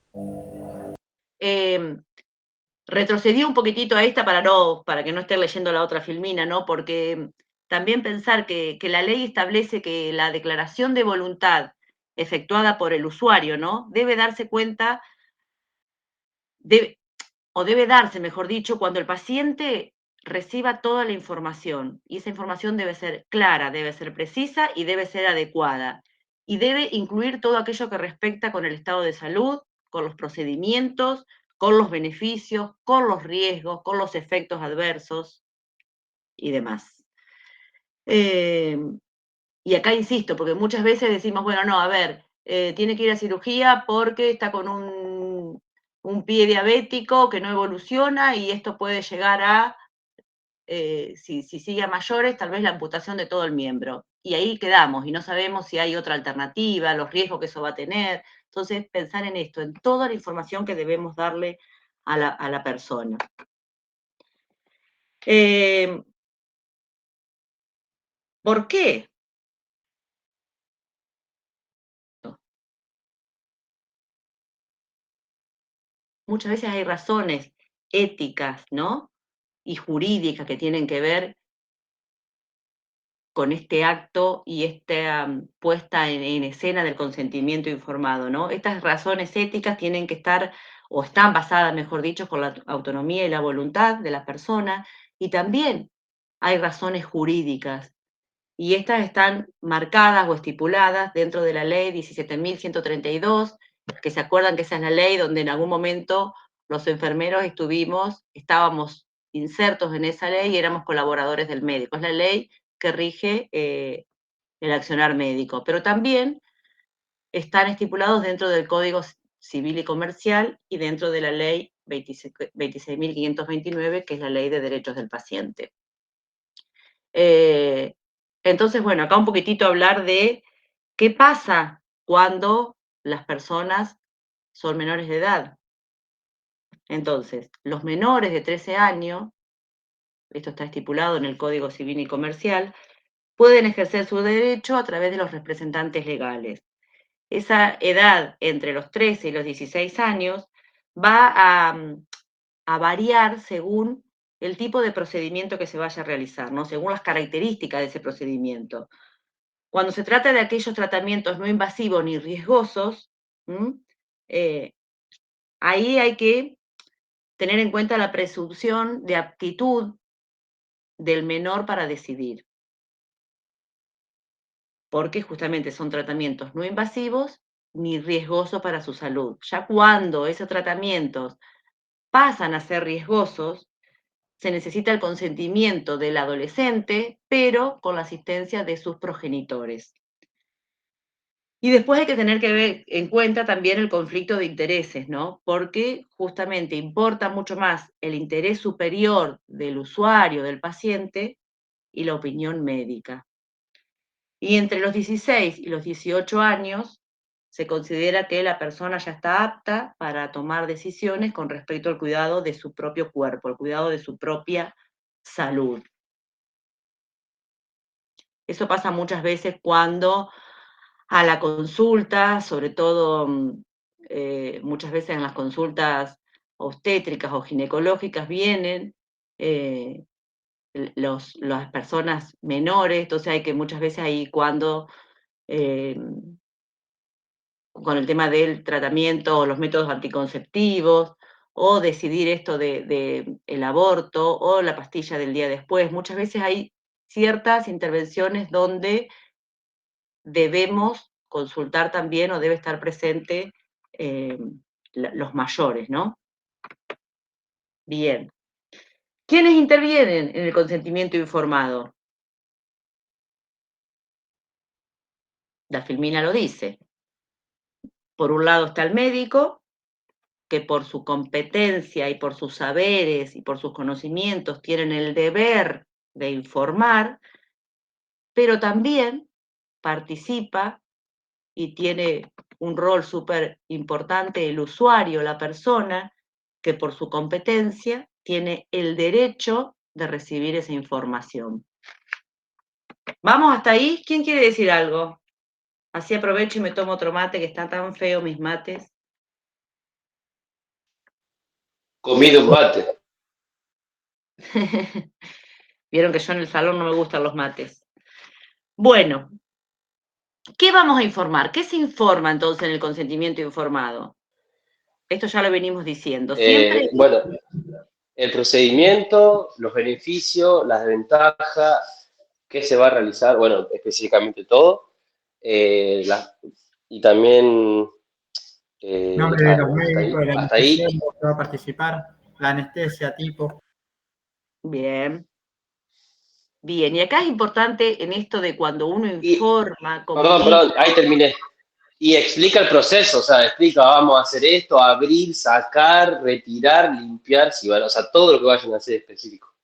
Retrocedí un poquitito a esta para que no esté leyendo la otra filmina, ¿no? Porque también pensar que la ley establece que la declaración de voluntad efectuada por el usuario, ¿no? Debe darse cuenta, debe darse, mejor dicho, cuando el paciente reciba toda la información. Y esa información debe ser clara, debe ser precisa y debe ser adecuada. Y debe incluir todo aquello que respecta con el estado de salud, con los procedimientos, con los beneficios, con los riesgos, con los efectos adversos y demás. Y acá insisto, porque muchas veces decimos, bueno, no, a ver, tiene que ir a cirugía porque está con un pie diabético que no evoluciona y esto puede llegar a, si sigue a mayores, tal vez la amputación de todo el miembro. Y ahí quedamos y no sabemos si hay otra alternativa, los riesgos que eso va a tener. Entonces, pensar en esto, en toda la información que debemos darle a la persona. ¿Por qué? Muchas veces hay razones éticas, ¿no? Y jurídicas que tienen que ver con este acto y esta puesta en escena del consentimiento informado, ¿no? Estas razones éticas tienen que estar, o están basadas, mejor dicho, con la autonomía y la voluntad de la persona, y también hay razones jurídicas, y estas están marcadas o estipuladas dentro de la ley 17.132, que se acuerdan que esa es la ley donde en algún momento los enfermeros estábamos insertos en esa ley éramos colaboradores del médico. Es la ley que rige el accionar médico, pero también están estipulados dentro del Código Civil y Comercial y dentro de la ley 26.529, que es la ley de derechos del paciente. Entonces, bueno, acá un poquitito hablar de qué pasa cuando las personas son menores de edad. Entonces, los menores de 13 años, esto está estipulado en el Código Civil y Comercial, pueden ejercer su derecho a través de los representantes legales. Esa edad entre los 13 y los 16 años va a variar según el tipo de procedimiento que se vaya a realizar, ¿no? Según las características de ese procedimiento. Cuando se trata de aquellos tratamientos no invasivos ni riesgosos, ahí hay que tener en cuenta la presunción de aptitud del menor para decidir, porque justamente son tratamientos no invasivos ni riesgosos para su salud. Ya cuando esos tratamientos pasan a ser riesgosos, se necesita el consentimiento del adolescente, pero con la asistencia de sus progenitores. Y después hay que tener que ver en cuenta también el conflicto de intereses, ¿no? Porque justamente importa mucho más el interés superior del usuario, del paciente, y la opinión médica. Y entre los 16 y los 18 años se considera que la persona ya está apta para tomar decisiones con respecto al cuidado de su propio cuerpo, el cuidado de su propia salud. Eso pasa muchas veces cuando a la consulta, sobre todo muchas veces en las consultas obstétricas o ginecológicas vienen las personas menores, entonces hay que muchas veces ahí cuando con el tema del tratamiento o los métodos anticonceptivos, o decidir esto de el aborto o la pastilla del día después. Muchas veces hay ciertas intervenciones donde debemos consultar también o debe estar presente los mayores, ¿no? Bien. ¿Quiénes intervienen en el consentimiento informado? La filmina lo dice. Por un lado está el médico, que por su competencia y por sus saberes y por sus conocimientos tienen el deber de informar, pero también participa y tiene un rol súper importante el usuario, la persona, que por su competencia tiene el derecho de recibir esa información. ¿Vamos hasta ahí? ¿Quién quiere decir algo? Así aprovecho y me tomo otro mate, que están tan feos mis mates. Comido un mate. Vieron que yo en el salón no me gustan los mates. Bueno, ¿qué vamos a informar? ¿Qué se informa entonces en el consentimiento informado? Esto ya lo venimos diciendo. Siempre. Bueno, el procedimiento, los beneficios, las desventajas, qué se va a realizar, bueno, específicamente todo, y también Nombre de los hasta ahí, médicos, de la hasta ahí. anestesia, que va a participar, la anestesia, tipo. Bien. Bien, y acá es importante en esto de cuando uno informa, Perdón, ahí terminé. Y explica el proceso, o sea, explica, vamos a hacer esto, abrir, sacar, retirar, limpiar, si van, o sea, todo lo que vayan a hacer específico.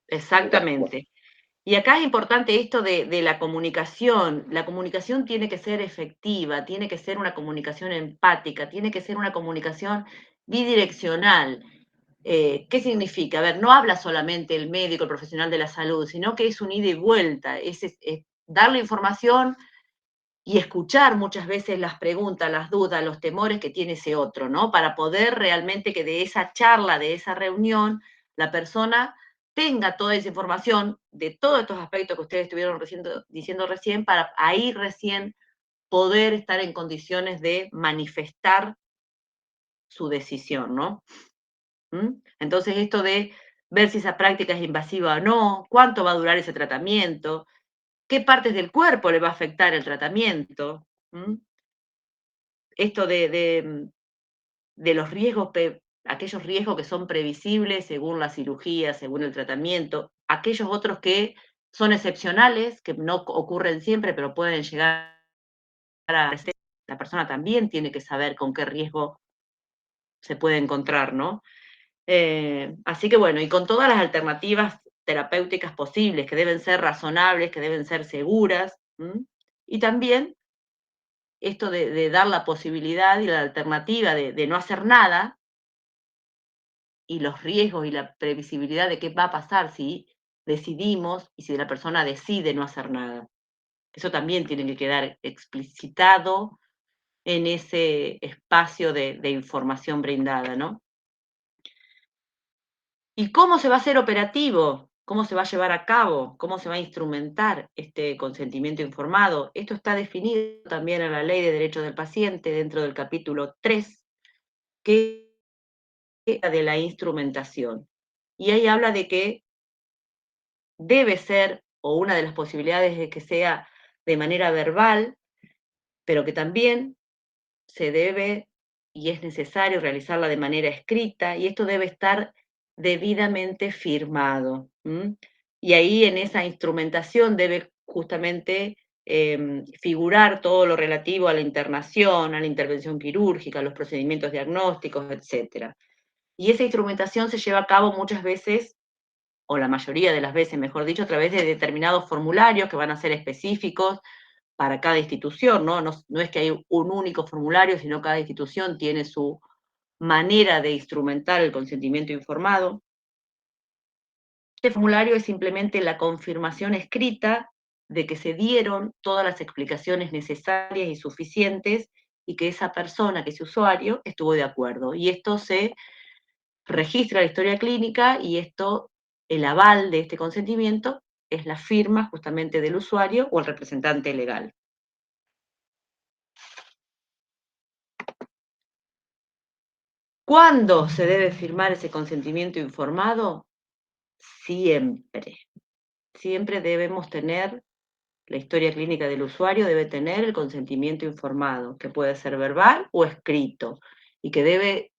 Exactamente. Y acá es importante esto de la comunicación. La comunicación tiene que ser efectiva, tiene que ser una comunicación empática, tiene que ser una comunicación bidireccional. ¿Qué significa? A ver, no habla solamente el médico, el profesional de la salud, sino que es un ida y vuelta, es darle información y escuchar muchas veces las preguntas, las dudas, los temores que tiene ese otro, ¿no? Para poder realmente que de esa charla, de esa reunión, la persona tenga toda esa información de todos estos aspectos que ustedes estuvieron diciendo recién, para ahí recién poder estar en condiciones de manifestar su decisión, ¿no? Entonces esto de ver si esa práctica es invasiva o no, cuánto va a durar ese tratamiento, qué partes del cuerpo le va a afectar el tratamiento, esto de los riesgos, a aquellos riesgos que son previsibles según la cirugía, según el tratamiento, aquellos otros que son excepcionales, que no ocurren siempre, pero pueden llegar a... La persona también tiene que saber con qué riesgo se puede encontrar, ¿no? Así que bueno, y con todas las alternativas terapéuticas posibles, que deben ser razonables, que deben ser seguras, y también esto de dar la posibilidad y la alternativa de no hacer nada, y los riesgos y la previsibilidad de qué va a pasar si decidimos y si la persona decide no hacer nada. Eso también tiene que quedar explicitado en ese espacio de información brindada, ¿no? ¿Y cómo se va a hacer operativo? ¿Cómo se va a llevar a cabo? ¿Cómo se va a instrumentar este consentimiento informado? Esto está definido también en la Ley de Derechos del Paciente dentro del capítulo 3, que es de la instrumentación. Y ahí habla de que debe ser, o una de las posibilidades es que sea de manera verbal, pero que también se debe y es necesario realizarla de manera escrita, y esto debe estar debidamente firmado. Y ahí en esa instrumentación debe justamente figurar todo lo relativo a la internación, a la intervención quirúrgica, a los procedimientos diagnósticos, etc. Y esa instrumentación se lleva a cabo muchas veces, o la mayoría de las veces, mejor dicho, a través de determinados formularios que van a ser específicos para cada institución, ¿no? No es que hay un único formulario, sino cada institución tiene su manera de instrumentar el consentimiento informado. Este formulario es simplemente la confirmación escrita de que se dieron todas las explicaciones necesarias y suficientes y que esa persona, que ese usuario, estuvo de acuerdo. Y esto se registra la historia clínica y esto, el aval de este consentimiento, es la firma justamente del usuario o el representante legal. ¿Cuándo se debe firmar ese consentimiento informado? Siempre. Siempre debemos tener, la historia clínica del usuario debe tener el consentimiento informado, que puede ser verbal o escrito, y que debe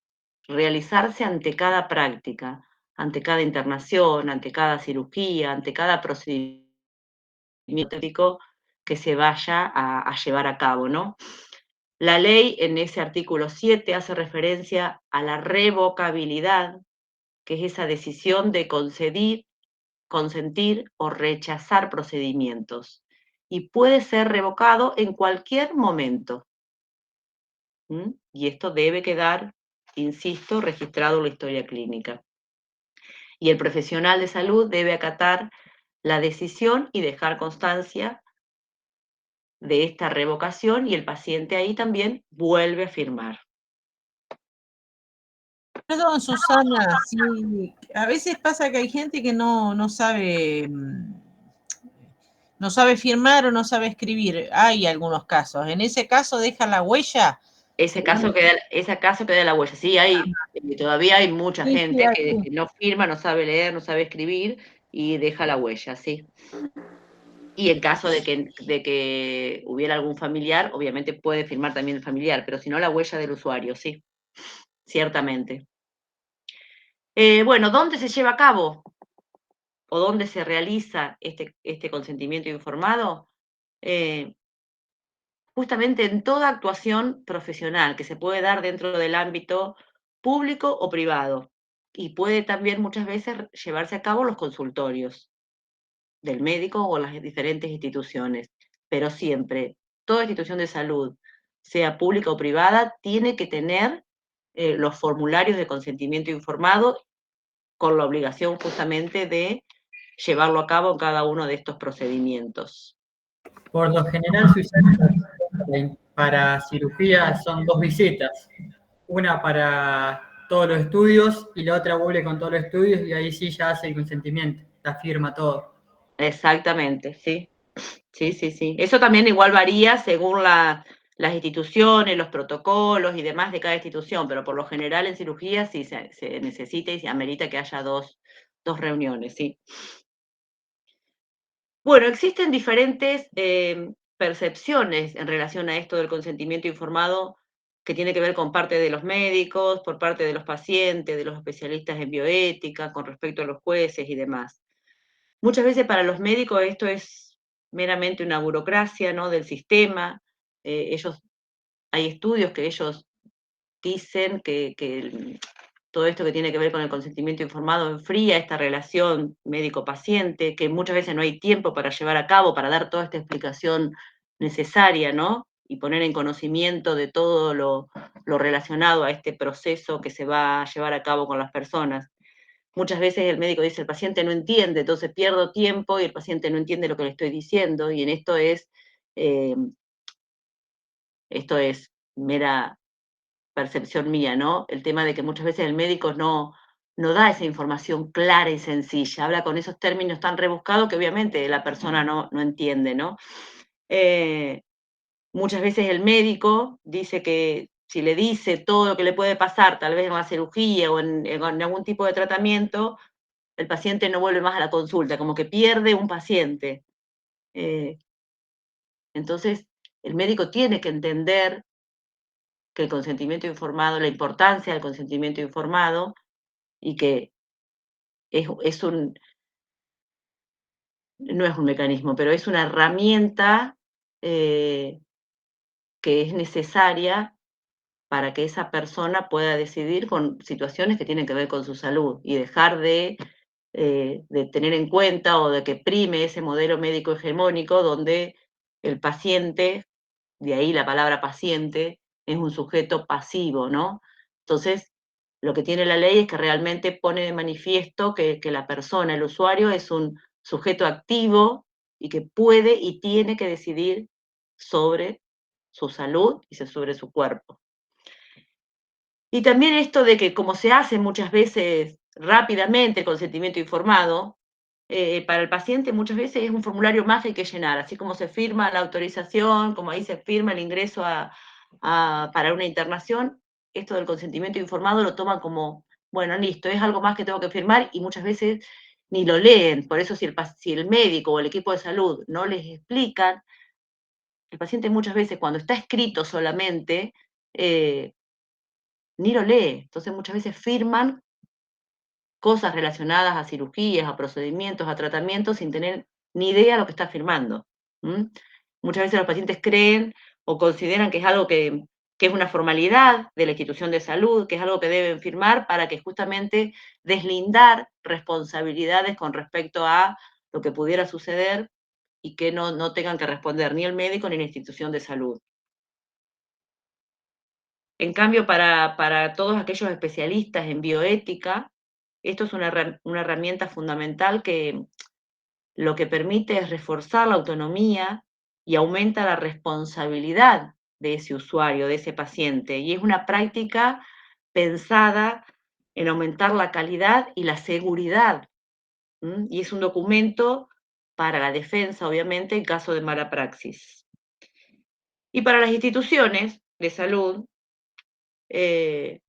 realizarse ante cada práctica, ante cada internación, ante cada cirugía, ante cada procedimiento médico que se vaya a llevar a cabo, ¿no? La ley en ese artículo 7 hace referencia a la revocabilidad, que es esa decisión de consentir o rechazar procedimientos. Y puede ser revocado en cualquier momento. Y esto debe quedar, insisto, registrado en la historia clínica. Y el profesional de salud debe acatar la decisión y dejar constancia de esta revocación, y el paciente ahí también vuelve a firmar. Perdón, Susana, sí, a veces pasa que hay gente que no sabe firmar o no sabe escribir. Hay algunos casos. En ese caso deja la huella. Ese caso queda la huella. Sí, todavía hay mucha gente que no firma, no sabe leer, no sabe escribir y deja la huella, sí. Y en caso de que hubiera algún familiar, obviamente puede firmar también el familiar, pero si no, la huella del usuario, sí, ciertamente. Bueno, ¿dónde se lleva a cabo o dónde se realiza este consentimiento informado? Justamente en toda actuación profesional que se puede dar dentro del ámbito público o privado. Y puede también muchas veces llevarse a cabo los consultorios del médico o las diferentes instituciones. Pero siempre, toda institución de salud, sea pública o privada, tiene que tener los formularios de consentimiento informado con la obligación justamente de llevarlo a cabo en cada uno de estos procedimientos. Por lo general se usa para cirugía, son 2 visitas. Una para todos los estudios y la otra vuelve con todos los estudios y ahí sí ya hace el consentimiento, la firma todo. Exactamente, sí. Sí. Eso también igual varía según las instituciones, los protocolos y demás de cada institución, pero por lo general en cirugía sí se necesita y se amerita que haya dos reuniones, sí. Bueno, existen diferentes percepciones en relación a esto del consentimiento informado que tiene que ver con parte de los médicos, por parte de los pacientes, de los especialistas en bioética, con respecto a los jueces y demás. Muchas veces para los médicos esto es meramente una burocracia, ¿no?, del sistema. Hay estudios que ellos dicen que todo esto que tiene que ver con el consentimiento informado enfría esta relación médico-paciente, que muchas veces no hay tiempo para llevar a cabo, para dar toda esta explicación necesaria, ¿no? Y poner en conocimiento de todo lo relacionado a este proceso que se va a llevar a cabo con las personas. Muchas veces el médico dice, el paciente no entiende, entonces pierdo tiempo y el paciente no entiende lo que le estoy diciendo, y en esto es mera percepción mía, ¿no? El tema de que muchas veces el médico no da esa información clara y sencilla, habla con esos términos tan rebuscados que obviamente la persona no entiende, ¿no? Muchas veces el médico dice que si le dice todo lo que le puede pasar, tal vez en una cirugía o en algún tipo de tratamiento, el paciente no vuelve más a la consulta, como que pierde un paciente. Entonces, el médico tiene que entender que el consentimiento informado, la importancia del consentimiento informado, y que no es un mecanismo, pero es una herramienta que es necesaria para que esa persona pueda decidir con situaciones que tienen que ver con su salud y dejar de tener en cuenta o de que prime ese modelo médico hegemónico donde el paciente, de ahí la palabra paciente, es un sujeto pasivo, ¿no? Entonces, lo que tiene la ley es que realmente pone de manifiesto que la persona, el usuario, es un sujeto activo y que puede y tiene que decidir sobre su salud y sobre su cuerpo. Y también esto de que como se hace muchas veces rápidamente el consentimiento informado, para el paciente muchas veces es un formulario más que hay que llenar, así como se firma la autorización, como ahí se firma el ingreso para una internación, esto del consentimiento informado lo toman como, bueno, listo, es algo más que tengo que firmar, y muchas veces ni lo leen. Por eso si el médico o el equipo de salud no les explican, el paciente muchas veces cuando está escrito solamente, ni lo lee. Entonces muchas veces firman cosas relacionadas a cirugías, a procedimientos, a tratamientos, sin tener ni idea de lo que está firmando. Muchas veces los pacientes creen o consideran que es algo que es una formalidad de la institución de salud, que es algo que deben firmar para que justamente deslindar responsabilidades con respecto a lo que pudiera suceder y que no tengan que responder ni el médico ni la institución de salud. En cambio, para todos aquellos especialistas en bioética, esto es una herramienta fundamental que lo que permite es reforzar la autonomía y aumenta la responsabilidad de ese usuario, de ese paciente. Y es una práctica pensada en aumentar la calidad y la seguridad. Y es un documento para la defensa, obviamente, en caso de mala praxis. Y para las instituciones de salud, es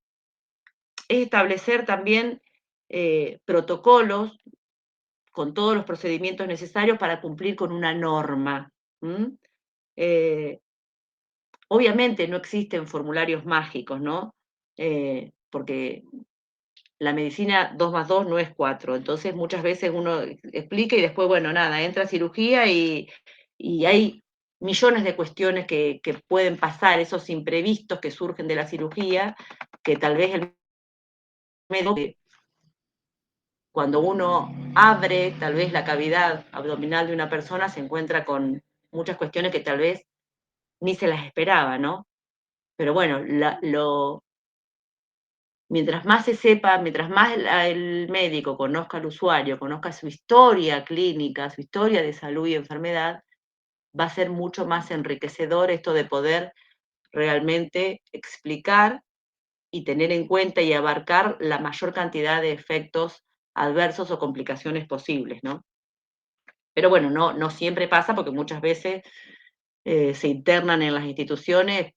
establecer también protocolos con todos los procedimientos necesarios para cumplir con una norma. Obviamente no existen formularios mágicos, ¿no? Porque la medicina 2 más 2 no es 4, entonces muchas veces uno explica y después, bueno, nada, entra a cirugía y hay millones de cuestiones que pueden pasar, esos imprevistos que surgen de la cirugía, que tal vez el médico, cuando uno abre tal vez la cavidad abdominal de una persona, se encuentra con muchas cuestiones que tal vez ni se las esperaba, ¿no? Pero bueno, mientras más se sepa, mientras más el médico conozca al usuario, conozca su historia clínica, su historia de salud y enfermedad, va a ser mucho más enriquecedor esto de poder realmente explicar y tener en cuenta y abarcar la mayor cantidad de efectos adversos o complicaciones posibles, ¿no? Pero bueno, no siempre pasa, porque muchas veces se internan en las instituciones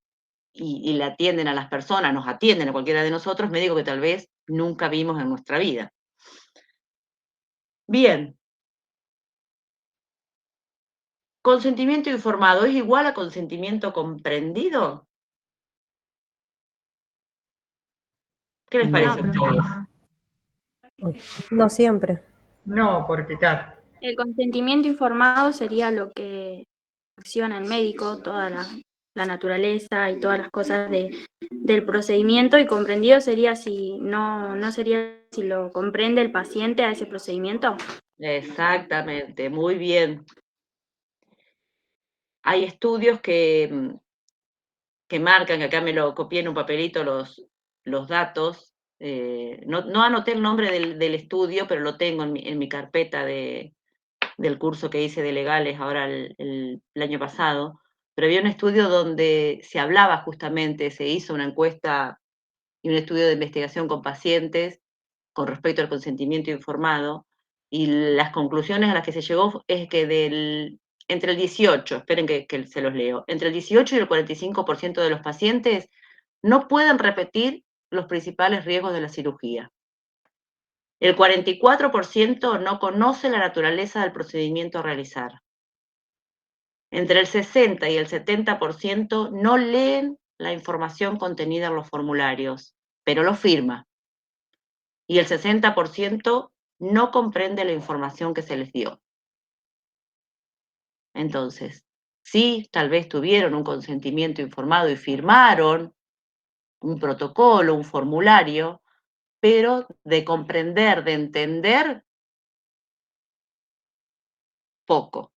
y le atienden a las personas, nos atienden a cualquiera de nosotros, médicos que tal vez nunca vimos en nuestra vida. Bien. ¿Consentimiento informado es igual a consentimiento comprendido? ¿Qué les No, parece a pero- ustedes? No siempre. No, porque claro, El consentimiento informado sería lo que acciona el médico, toda la naturaleza y todas las cosas del procedimiento, y comprendido sería si no sería si lo comprende el paciente a ese procedimiento. Exactamente, muy bien. Hay estudios que marcan, que acá me lo copié en un papelito los datos. No anoté el nombre del estudio, pero lo tengo en mi carpeta del curso que hice de legales ahora el año pasado. Pero había un estudio donde se hablaba justamente, se hizo una encuesta y un estudio de investigación con pacientes con respecto al consentimiento informado, y las conclusiones a las que se llegó es que entre el 18, esperen que se los leo, entre el 18 y el 45% de los pacientes no pueden repetir los principales riesgos de la cirugía. El 44% no conoce la naturaleza del procedimiento a realizar. Entre el 60 y el 70% no leen la información contenida en los formularios, pero lo firma. Y el 60% no comprende la información que se les dio. Entonces, sí, tal vez tuvieron un consentimiento informado y firmaron un protocolo, un formulario, pero de comprender, de entender, poco.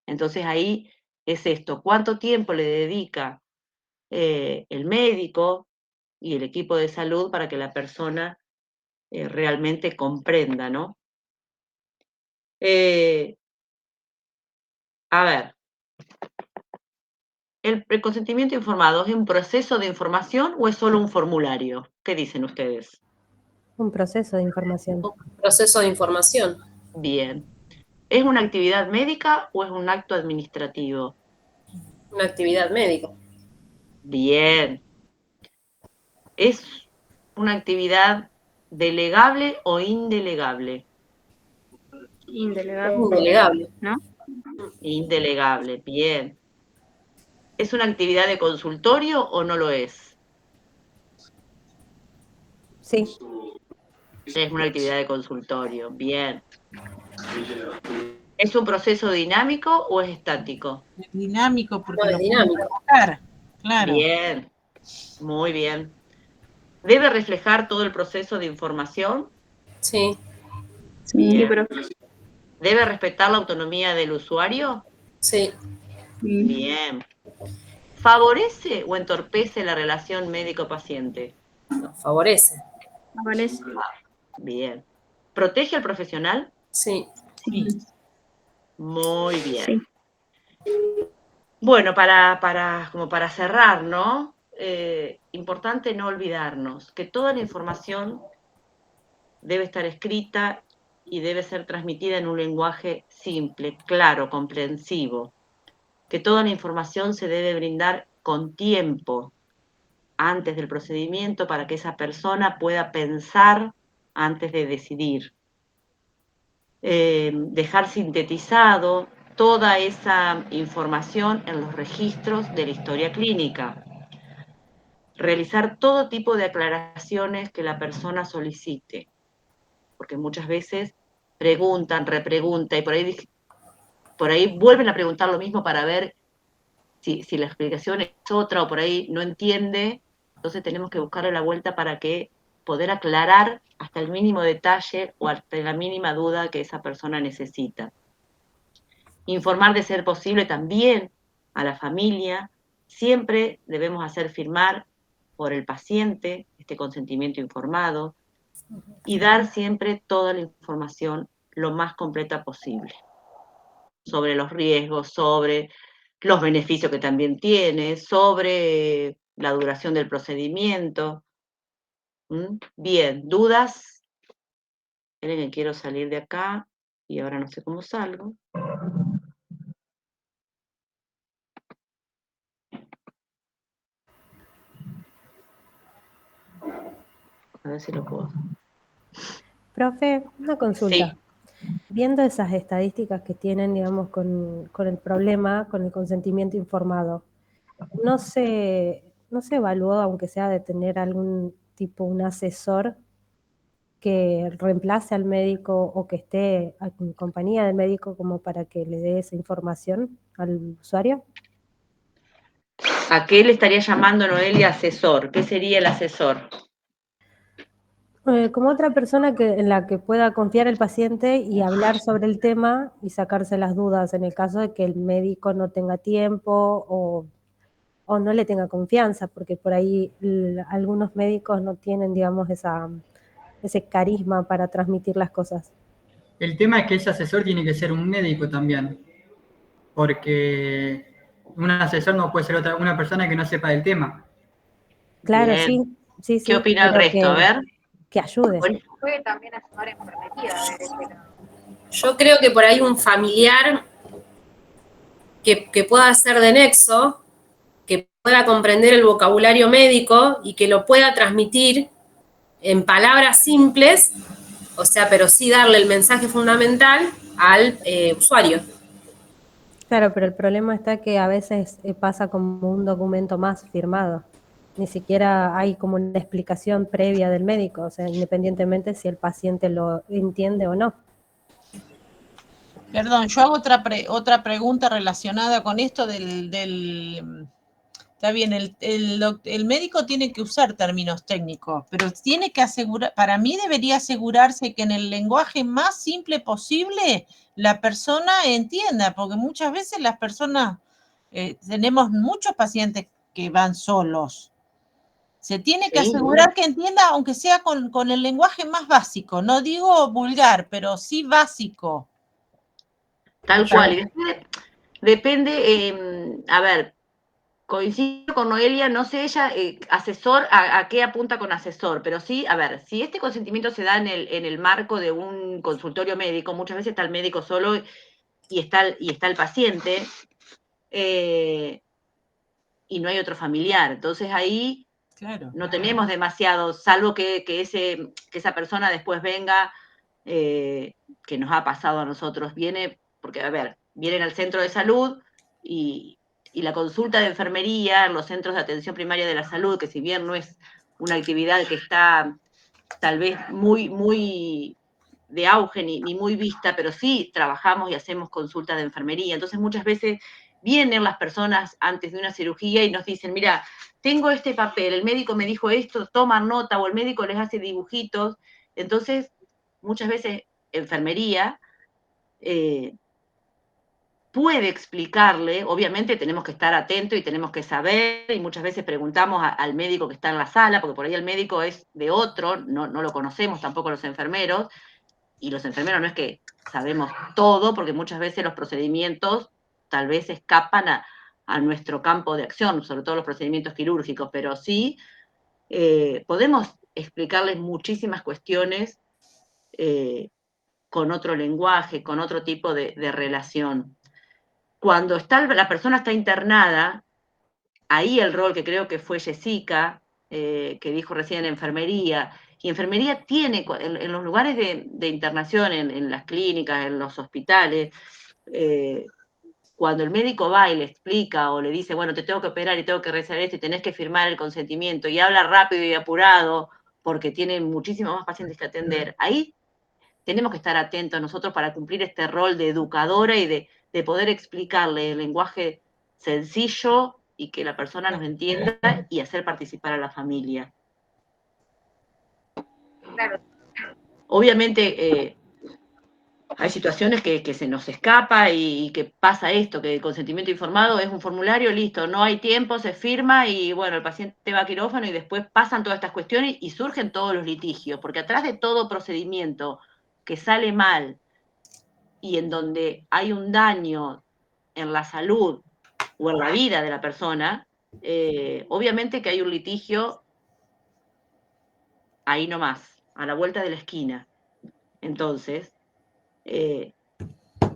Entonces ahí es esto, ¿cuánto tiempo le dedica el médico y el equipo de salud para que la persona realmente comprenda, ¿no? A ver, ¿el consentimiento informado es un proceso de información o es solo un formulario? ¿Qué dicen ustedes? Un proceso de información. Proceso de información. Bien. ¿Es una actividad médica o es un acto administrativo? Una actividad médica. Bien. ¿Es una actividad delegable o indelegable? Indelegable, Indelegable. ¿no? Indelegable, bien. ¿Es una actividad de consultorio o no lo es? Sí. Es una actividad de consultorio, bien. ¿Es un proceso dinámico o es estático? Es dinámico porque No, es lo pueden dinámico. provocar. Claro. Bien, muy bien. ¿Debe reflejar todo el proceso de información? Sí. Bien. pero ¿Debe respetar la autonomía del usuario? Sí. Bien. ¿Favorece o entorpece la relación médico-paciente? Favorece. favorece. Bien. ¿Protege al profesional? Sí. Sí. Muy bien. Sí. Bueno, como para cerrar, ¿no? Importante no olvidarnos que toda la información debe estar escrita y debe ser transmitida en un lenguaje simple, claro, comprensivo. Que toda la información se debe brindar con tiempo antes del procedimiento para que esa persona pueda pensar antes de decidir. Dejar sintetizado toda esa información en los registros de la historia clínica. Realizar todo tipo de aclaraciones que la persona solicite, porque muchas veces preguntan, repreguntan, y por ahí vuelven a preguntar lo mismo para ver si la explicación es otra o por ahí no entiende. Entonces tenemos que buscarle la vuelta para poder aclarar hasta el mínimo detalle o hasta la mínima duda que esa persona necesita. Informar de ser posible también a la familia. Siempre debemos hacer firmar por el paciente este consentimiento informado y dar siempre toda la información lo más completa posible sobre los riesgos, sobre los beneficios que también tiene, sobre la duración del procedimiento. Bien, ¿dudas? Miren que quiero salir de acá y ahora no sé cómo salgo. A ver si lo puedo. Profe, una consulta. Sí. Viendo esas estadísticas que tienen, digamos, con el problema, con el consentimiento informado, ¿no se evaluó, aunque sea de tener algún tipo un asesor que reemplace al médico o que esté en compañía del médico como para que le dé esa información al usuario? ¿A qué le estaría llamando Noelia asesor? ¿Qué sería el asesor? Como otra persona en la que pueda confiar el paciente y hablar sobre el tema y sacarse las dudas en el caso de que el médico no tenga tiempo o no le tenga confianza, porque por ahí algunos médicos no tienen, digamos, ese carisma para transmitir las cosas. El tema es que ese asesor tiene que ser un médico también, porque un asesor no puede ser una persona que no sepa del tema. Claro, Bien. sí, ¿Qué opina el pero resto? A ver. que ayude. Puede también ayudar en enfermería de ese lado. Yo creo que por ahí un familiar que pueda hacer de nexo, que pueda comprender el vocabulario médico y que lo pueda transmitir en palabras simples, o sea, pero sí darle el mensaje fundamental al usuario. Claro, pero el problema está que a veces pasa como un documento más firmado. Ni siquiera hay como una explicación previa del médico, o sea, independientemente si el paciente lo entiende o no. Perdón, yo hago otra pregunta relacionada con esto está bien, el médico tiene que usar términos técnicos, pero tiene que asegurar, para mí debería asegurarse que en el lenguaje más simple posible la persona entienda, porque muchas veces las personas, tenemos muchos pacientes que van solos. Se tiene que asegurar que entienda, aunque sea con el lenguaje más básico, no digo vulgar, pero sí básico. Tal cual. Y después depende, a ver, coincido con Noelia, no sé ella, asesor, a qué apunta con asesor, pero sí, a ver, si este consentimiento se da en el marco de un consultorio médico, muchas veces está el médico solo y está el paciente, y no hay otro familiar. Entonces ahí no tenemos demasiado, salvo que esa persona después venga, que nos ha pasado a nosotros, porque, a ver, vienen al centro de salud y la consulta de enfermería en los centros de atención primaria de la salud, que si bien no es una actividad que está tal vez muy de auge ni muy vista, pero sí trabajamos y hacemos consultas de enfermería. Entonces muchas veces vienen las personas antes de una cirugía y nos dicen, mira, tengo este papel, el médico me dijo esto, toman nota, o el médico les hace dibujitos. Entonces, muchas veces enfermería puede explicarle, obviamente tenemos que estar atentos y tenemos que saber, y muchas veces preguntamos al médico que está en la sala, porque por ahí el médico es de otro, no lo conocemos tampoco los enfermeros, y los enfermeros no es que sabemos todo, porque muchas veces los procedimientos tal vez escapan a nuestro campo de acción, sobre todo los procedimientos quirúrgicos, pero sí podemos explicarles muchísimas cuestiones con otro lenguaje, con otro tipo de relación. Cuando la persona está internada, ahí el rol que creo que fue Jessica, que dijo recién enfermería, y enfermería tiene, en los lugares de internación, en las clínicas, en los hospitales, cuando el médico va y le explica o le dice, bueno, te tengo que operar y tengo que realizar esto y tenés que firmar el consentimiento, y habla rápido y apurado, porque tienen muchísimos más pacientes que atender, ahí tenemos que estar atentos nosotros para cumplir este rol de educadora y de poder explicarle el lenguaje sencillo y que la persona nos entienda y hacer participar a la familia. Claro. Obviamente hay situaciones que se nos escapa y que pasa esto, que el consentimiento informado es un formulario, listo, no hay tiempo, se firma y bueno, el paciente va a quirófano y después pasan todas estas cuestiones y surgen todos los litigios, porque atrás de todo procedimiento que sale mal y en donde hay un daño en la salud o en la vida de la persona, obviamente que hay un litigio ahí nomás, a la vuelta de la esquina. Entonces,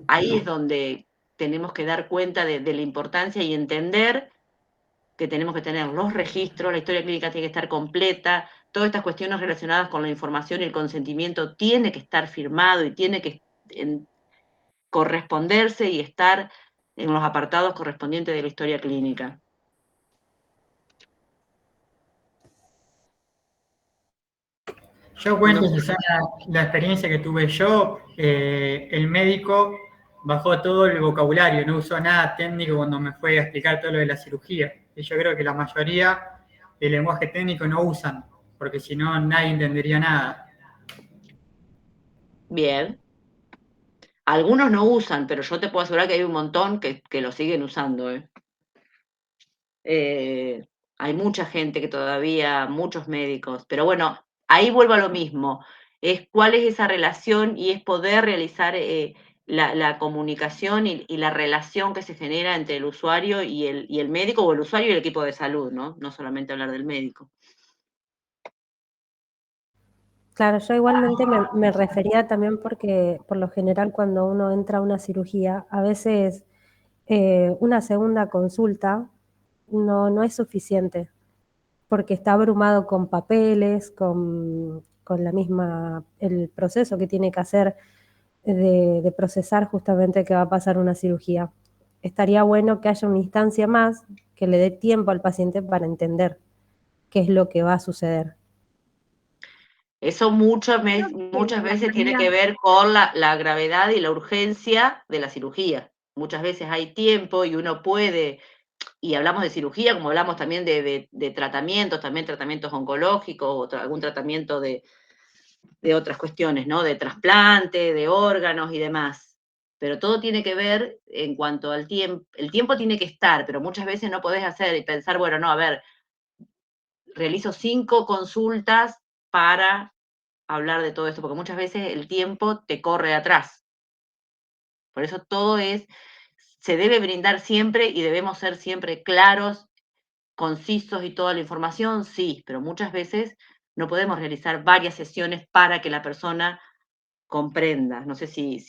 ahí es donde tenemos que dar cuenta de la importancia y entender que tenemos que tener los registros, la historia clínica tiene que estar completa, todas estas cuestiones relacionadas con la información y el consentimiento tiene que estar firmado y tiene que corresponderse y estar en los apartados correspondientes de la historia clínica. Yo cuento, No. Susana, la experiencia que tuve yo. El médico bajó todo el vocabulario, no usó nada técnico cuando me fue a explicar todo lo de la cirugía. Y yo creo que la mayoría del lenguaje técnico no usan, porque si no nadie entendería nada. Bien. Algunos no usan, pero yo te puedo asegurar que hay un montón que lo siguen usando, ¿eh? Hay mucha gente que todavía, muchos médicos, pero bueno, ahí vuelvo a lo mismo, es cuál es esa relación y es poder realizar la comunicación y la relación que se genera entre el usuario y el médico, o el usuario y el equipo de salud, ¿no? No solamente hablar del médico. Claro, yo igualmente me refería también porque por lo general cuando uno entra a una cirugía, a veces una segunda consulta no es suficiente, porque está abrumado con papeles, con el proceso que tiene que hacer de procesar justamente que va a pasar una cirugía. Estaría bueno que haya una instancia más que le dé tiempo al paciente para entender qué es lo que va a suceder. Eso muchas la veces tiene mayoría- que ver con la gravedad y la urgencia de la cirugía. Muchas veces hay tiempo y uno puede, y hablamos de cirugía, como hablamos también de tratamientos, también tratamientos oncológicos, o algún tratamiento de otras cuestiones, ¿no? De trasplante, de órganos y demás. Pero todo tiene que ver en cuanto al tiempo. El tiempo tiene que estar, pero muchas veces no podés hacer y pensar, bueno, no, a ver, realizo 5 consultas para hablar de todo esto, porque muchas veces el tiempo te corre atrás. Por eso todo se debe brindar siempre y debemos ser siempre claros, concisos y toda la información, sí, pero muchas veces no podemos realizar varias sesiones para que la persona comprenda. No sé si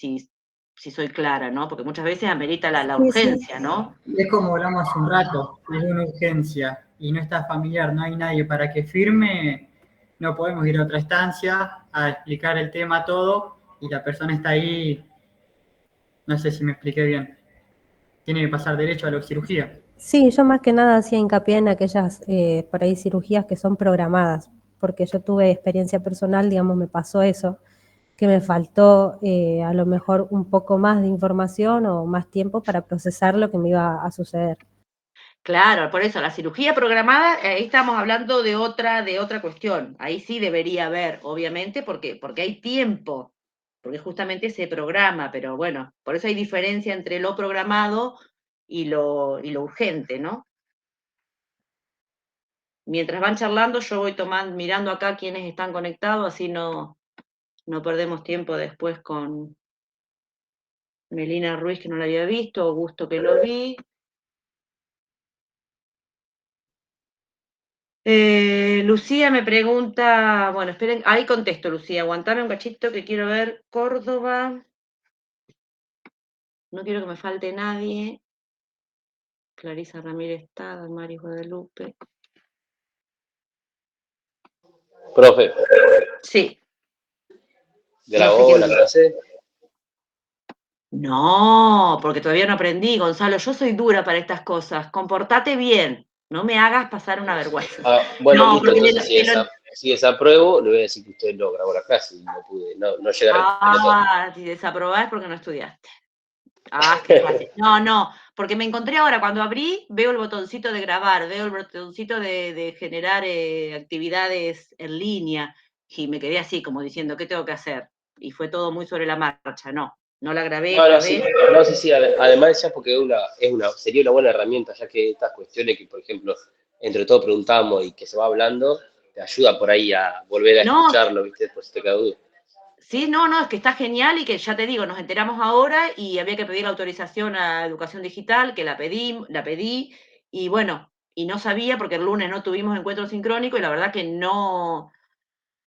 soy clara, ¿no? Porque muchas veces amerita la Sí, sí. urgencia, ¿no? Es como hablamos hace un rato, si es una urgencia y no está familiar, no hay nadie para que firme, no podemos ir a otra estancia a explicar el tema todo y la persona está ahí, no sé si me expliqué bien. Tiene que pasar derecho a la cirugía. Sí, yo más que nada hacía hincapié en aquellas, por ahí, cirugías que son programadas, porque yo tuve experiencia personal, digamos, me pasó eso, que me faltó a lo mejor un poco más de información o más tiempo para procesar lo que me iba a suceder. Claro, por eso, la cirugía programada, ahí estamos hablando de otra cuestión. Ahí sí debería haber, obviamente, porque hay tiempo, porque justamente se programa, pero bueno, por eso hay diferencia entre lo programado y lo urgente, ¿no? Mientras van charlando, yo voy mirando acá quiénes están conectados, así no perdemos tiempo después con Melina Ruiz, que no la había visto, Augusto, que lo vi. Lucía me pregunta, bueno, esperen, ahí contesto, Lucía, aguantame un cachito que quiero ver Córdoba. No quiero que me falte nadie. Clarisa Ramírez está, Damaris Guadalupe. Profe, Sí, no sé ¿grabó quién la es. clase? No, porque todavía no aprendí, Gonzalo. Yo soy dura para estas cosas. Comportate bien. No me hagas pasar una vergüenza. Ah, bueno, No, listo, porque entonces si desapruebo, le voy a decir que usted no grabó la clase y no pude, no llegar al piloto. si desaprobás es porque no estudiaste. Ah, qué fácil. No, porque me encontré ahora, cuando abrí, veo el botoncito de grabar, veo el botoncito de generar actividades en línea, y me quedé así, como diciendo, ¿qué tengo que hacer? Y fue todo muy sobre la marcha. No la grabé No, esta sí, vez. no, sí, además ya porque sería una buena herramienta, ya que estas cuestiones que, por ejemplo, entre todos preguntamos y que se va hablando, te ayuda por ahí a volver a No, escucharlo, ¿viste? Después te queda duda. sí, es que está genial y que ya te digo, nos enteramos ahora y había que pedir la autorización a Educación Digital, que la pedí, y bueno, y no sabía porque el lunes no tuvimos encuentro sincrónico y la verdad que no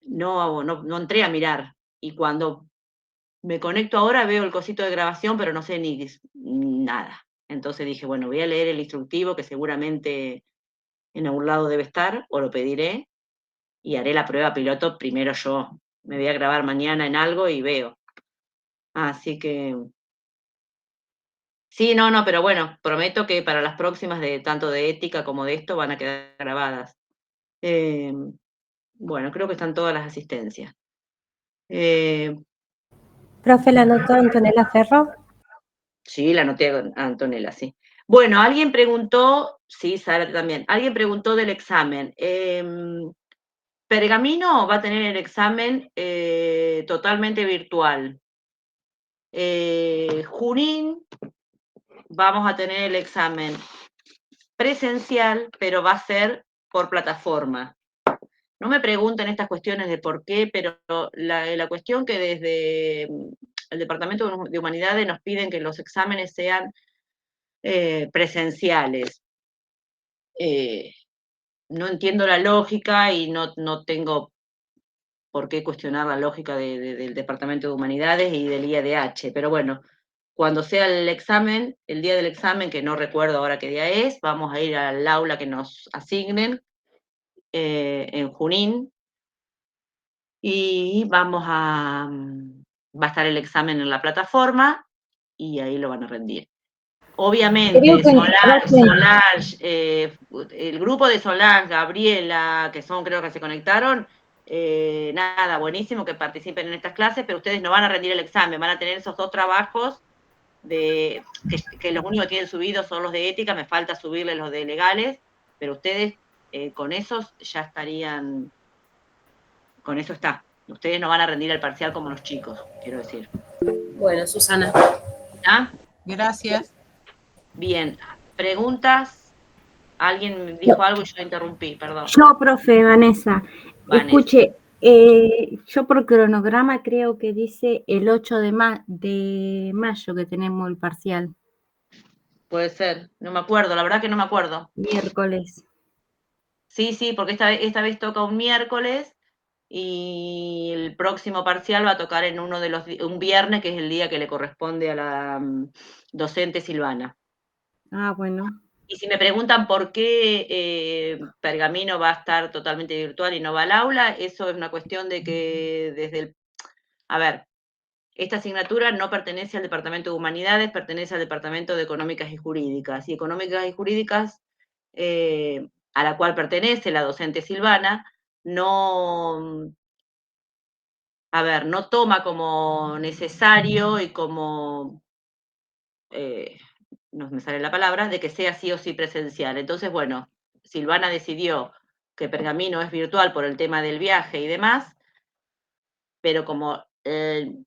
entré a mirar. Y cuando me conecto ahora veo el cosito de grabación, pero no sé ni nada. Entonces dije, bueno, voy a leer el instructivo que seguramente en algún lado debe estar, o lo pediré, y haré la prueba piloto primero yo. Me voy a grabar mañana en algo y veo. Así que sí, no, pero bueno, prometo que para las próximas, tanto de ética como de esto, van a quedar grabadas. Bueno, creo que están todas las asistencias. Profe, ¿la anotó Antonella Ferro? Sí, la anoté a Antonella, sí. Bueno, alguien preguntó, sí, Sara también, alguien preguntó del examen. Pergamino va a tener el examen totalmente virtual. Junín vamos a tener el examen presencial, pero va a ser por plataforma. No me pregunten estas cuestiones de por qué, pero la cuestión que desde el Departamento de Humanidades nos piden que los exámenes sean presenciales. No entiendo la lógica y no tengo por qué cuestionar la lógica del Departamento de Humanidades y del IADH, pero bueno, cuando sea el examen, el día del examen, que no recuerdo ahora qué día es, vamos a ir al aula que nos asignen en Junín y va a estar el examen en la plataforma y ahí lo van a rendir. Obviamente, Solange, el grupo de Solange, Gabriela, que son, creo que se conectaron, nada, buenísimo que participen en estas clases, pero ustedes no van a rendir el examen, van a tener esos 2 trabajos que los únicos que tienen subidos son los de ética, me falta subirles los de legales, pero ustedes con esos ya estarían, con eso está. Ustedes no van a rendir el parcial como los chicos, quiero decir. Bueno, Susana. ¿Ah? Gracias. Bien, ¿preguntas? Alguien dijo algo y yo interrumpí, perdón. Yo, profe, Vanessa. Escuche, yo por cronograma creo que dice el 8 de mayo que tenemos el parcial. Puede ser, no me acuerdo, la verdad que no me acuerdo. Miércoles. Sí, porque esta vez toca un miércoles y el próximo parcial va a tocar en un viernes, que es el día que le corresponde a la docente Silvana. Ah, bueno. Y si me preguntan por qué Pergamino va a estar totalmente virtual y no va al aula, eso es una cuestión de que a ver, esta asignatura no pertenece al Departamento de Humanidades, pertenece al Departamento de Económicas y Jurídicas. Y Económicas y Jurídicas, a la cual pertenece la docente Silvana, no toma como necesario y como, no me sale la palabra, de que sea sí o sí presencial. Entonces, bueno, Silvana decidió que Pergamino es virtual por el tema del viaje y demás, pero como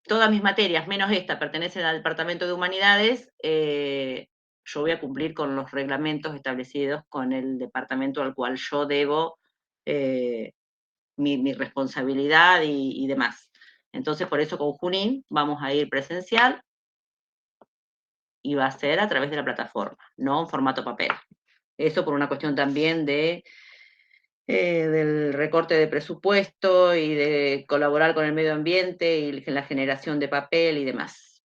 todas mis materias, menos esta, pertenecen al Departamento de Humanidades, yo voy a cumplir con los reglamentos establecidos con el departamento al cual yo debo mi responsabilidad y demás. Entonces, por eso con Junín vamos a ir presencial y va a ser a través de la plataforma, no en formato papel. Eso por una cuestión también del recorte de presupuesto y de colaborar con el medio ambiente y la generación de papel y demás.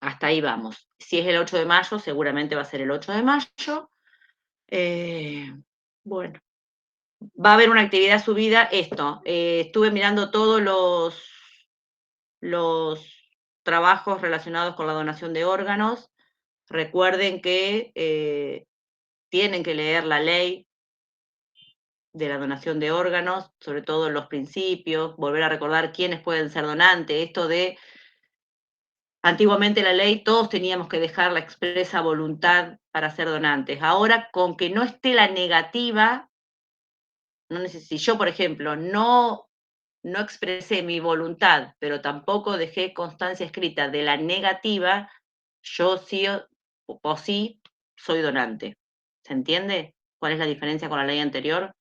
Hasta ahí vamos. Si es el 8 de mayo, seguramente va a ser el 8 de mayo. Bueno, va a haber una actividad subida. Estuve mirando todos los trabajos relacionados con la donación de órganos. Recuerden que tienen que leer la ley de la donación de órganos, sobre todo los principios, volver a recordar quiénes pueden ser donantes, esto de, antiguamente la ley, todos teníamos que dejar la expresa voluntad para ser donantes. Ahora, con que no esté la negativa, si yo, por ejemplo, no expresé mi voluntad, pero tampoco dejé constancia escrita de la negativa, yo sí o sí soy donante. ¿Se entiende cuál es la diferencia con la ley anterior?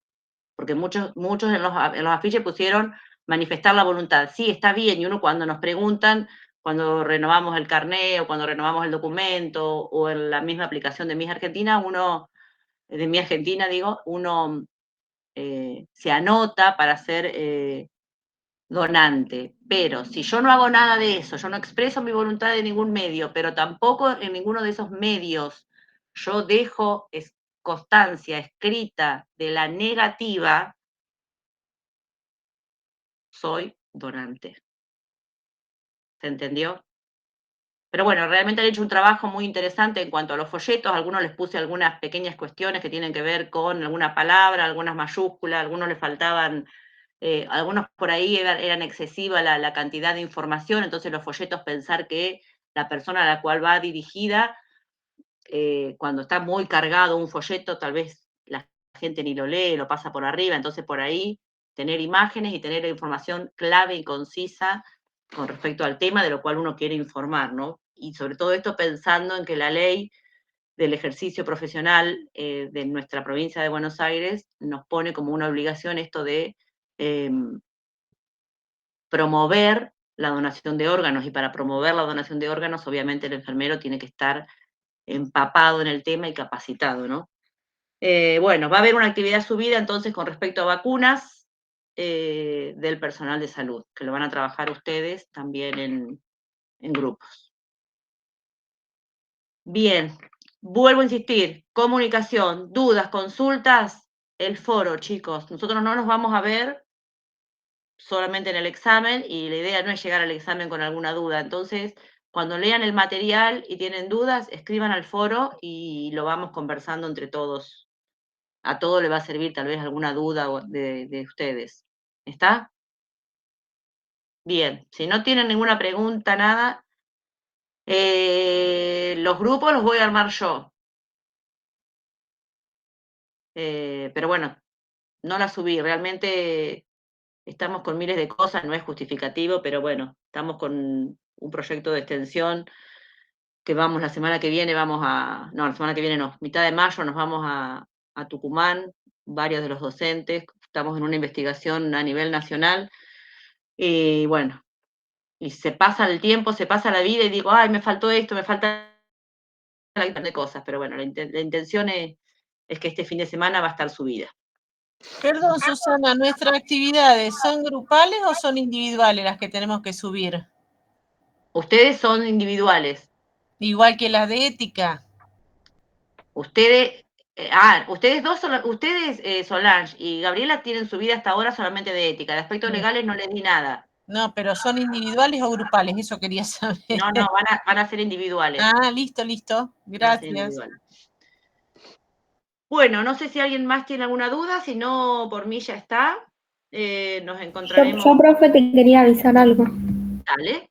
Porque muchos en los afiches pusieron manifestar la voluntad. Sí, está bien, y uno cuando nos preguntan, cuando renovamos el carné o cuando renovamos el documento o en la misma aplicación de Mi Argentina, uno se anota para ser donante. Pero si yo no hago nada de eso, yo no expreso mi voluntad de ningún medio, pero tampoco en ninguno de esos medios yo dejo constancia escrita de la negativa, soy donante. ¿Se entendió? Pero bueno, realmente han hecho un trabajo muy interesante en cuanto a los folletos. A algunos les puse algunas pequeñas cuestiones que tienen que ver con alguna palabra, algunas mayúsculas, a algunos les faltaban, algunos por ahí eran excesiva la cantidad de información, entonces los folletos pensar que la persona a la cual va dirigida, cuando está muy cargado un folleto, tal vez la gente ni lo lee, lo pasa por arriba, entonces por ahí tener imágenes y tener información clave y concisa con respecto al tema de lo cual uno quiere informar, ¿no? Y sobre todo esto pensando en que la ley del ejercicio profesional de nuestra provincia de Buenos Aires nos pone como una obligación esto de promover la donación de órganos, y para promover la donación de órganos, obviamente el enfermero tiene que estar empapado en el tema y capacitado, ¿no? Bueno, va a haber una actividad subida entonces con respecto a vacunas del personal de salud, que lo van a trabajar ustedes también en grupos. Bien, vuelvo a insistir, comunicación, dudas, consultas, el foro, chicos. Nosotros no nos vamos a ver solamente en el examen y la idea no es llegar al examen con alguna duda. Entonces, cuando lean el material y tienen dudas, escriban al foro y lo vamos conversando entre todos. A todo le va a servir tal vez alguna duda de ustedes. ¿Está? Bien, si no tienen ninguna pregunta, nada, los grupos los voy a armar yo. Pero bueno, no la subí, realmente estamos con miles de cosas, no es justificativo, pero bueno, estamos con un proyecto de extensión que vamos la semana que viene, no, la semana que viene no, mitad de mayo nos vamos a Tucumán, varios de los docentes, estamos en una investigación a nivel nacional, y bueno, y se pasa el tiempo, se pasa la vida y digo, ay, me faltó esto, me falta de cosas, pero bueno, la intención es que este fin de semana va a estar subida. Perdón, Susana, ¿nuestras actividades son grupales o son individuales las que tenemos que subir? Ustedes son individuales. Igual que las de ética. Ustedes dos, Solange y Gabriela tienen su vida hasta ahora solamente de ética. De aspectos legales no les di nada. No, pero ¿son individuales o grupales? Eso quería saber. No, van a ser individuales. Ah, listo. Gracias. Bueno, no sé si alguien más tiene alguna duda, si no, por mí ya está. Nos encontraremos. Yo, profe, te quería avisar algo. Dale.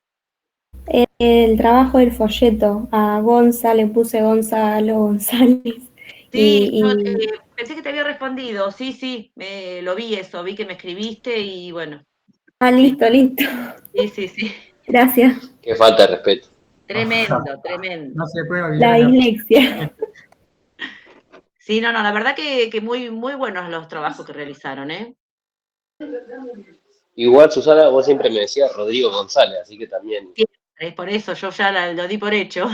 El trabajo del folleto, a Gonza le puse Gonzalo González. Sí, yo pensé que te había respondido. Sí, lo vi eso, vi que me escribiste y bueno. Ah, listo. Sí. Gracias. Qué falta de respeto. Tremendo. No se puede olvidar. La dislexia. Sí, no, la verdad que muy, muy buenos los trabajos que realizaron, ¿eh? Igual, Susana, vos siempre me decías Rodrigo González, así que también. Por eso yo ya lo di por hecho.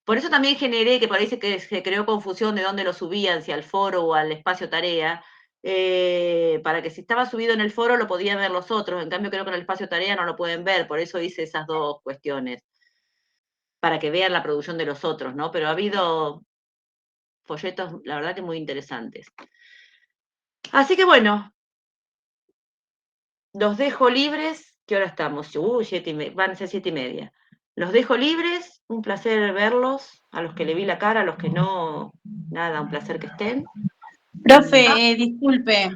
Por eso también generé, que parece que se creó confusión de dónde lo subían, si al foro o al espacio tarea, para que si estaba subido en el foro lo podían ver los otros, en cambio creo que en el espacio tarea no lo pueden ver, por eso hice esas dos cuestiones, para que vean la producción de los otros, ¿no? Pero ha habido folletos, la verdad que muy interesantes. Así que bueno, los dejo libres. ¿Qué hora estamos? Van a ser 7:30. Los dejo libres, un placer verlos, a los que le vi la cara, a los que no, nada, un placer que estén. Profe, disculpe.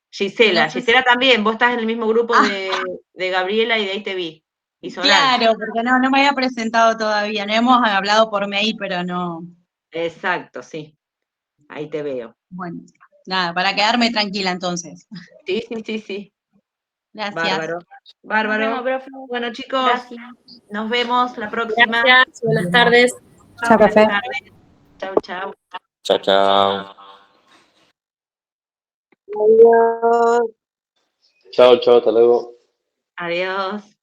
Gisela también, vos estás en el mismo grupo de Gabriela y de ahí te vi. Y Solange. Claro, porque no me había presentado todavía, no hemos hablado por mail, pero no. Exacto, sí, ahí te veo. Bueno, nada, para quedarme tranquila entonces. Sí. Gracias. Bárbaro. Nos vemos, profe. Bueno, chicos, Gracias. nos vemos la próxima. Gracias, buenas tardes. Chao, profe. Chao. Chao. Adiós. Chao, hasta luego. Adiós.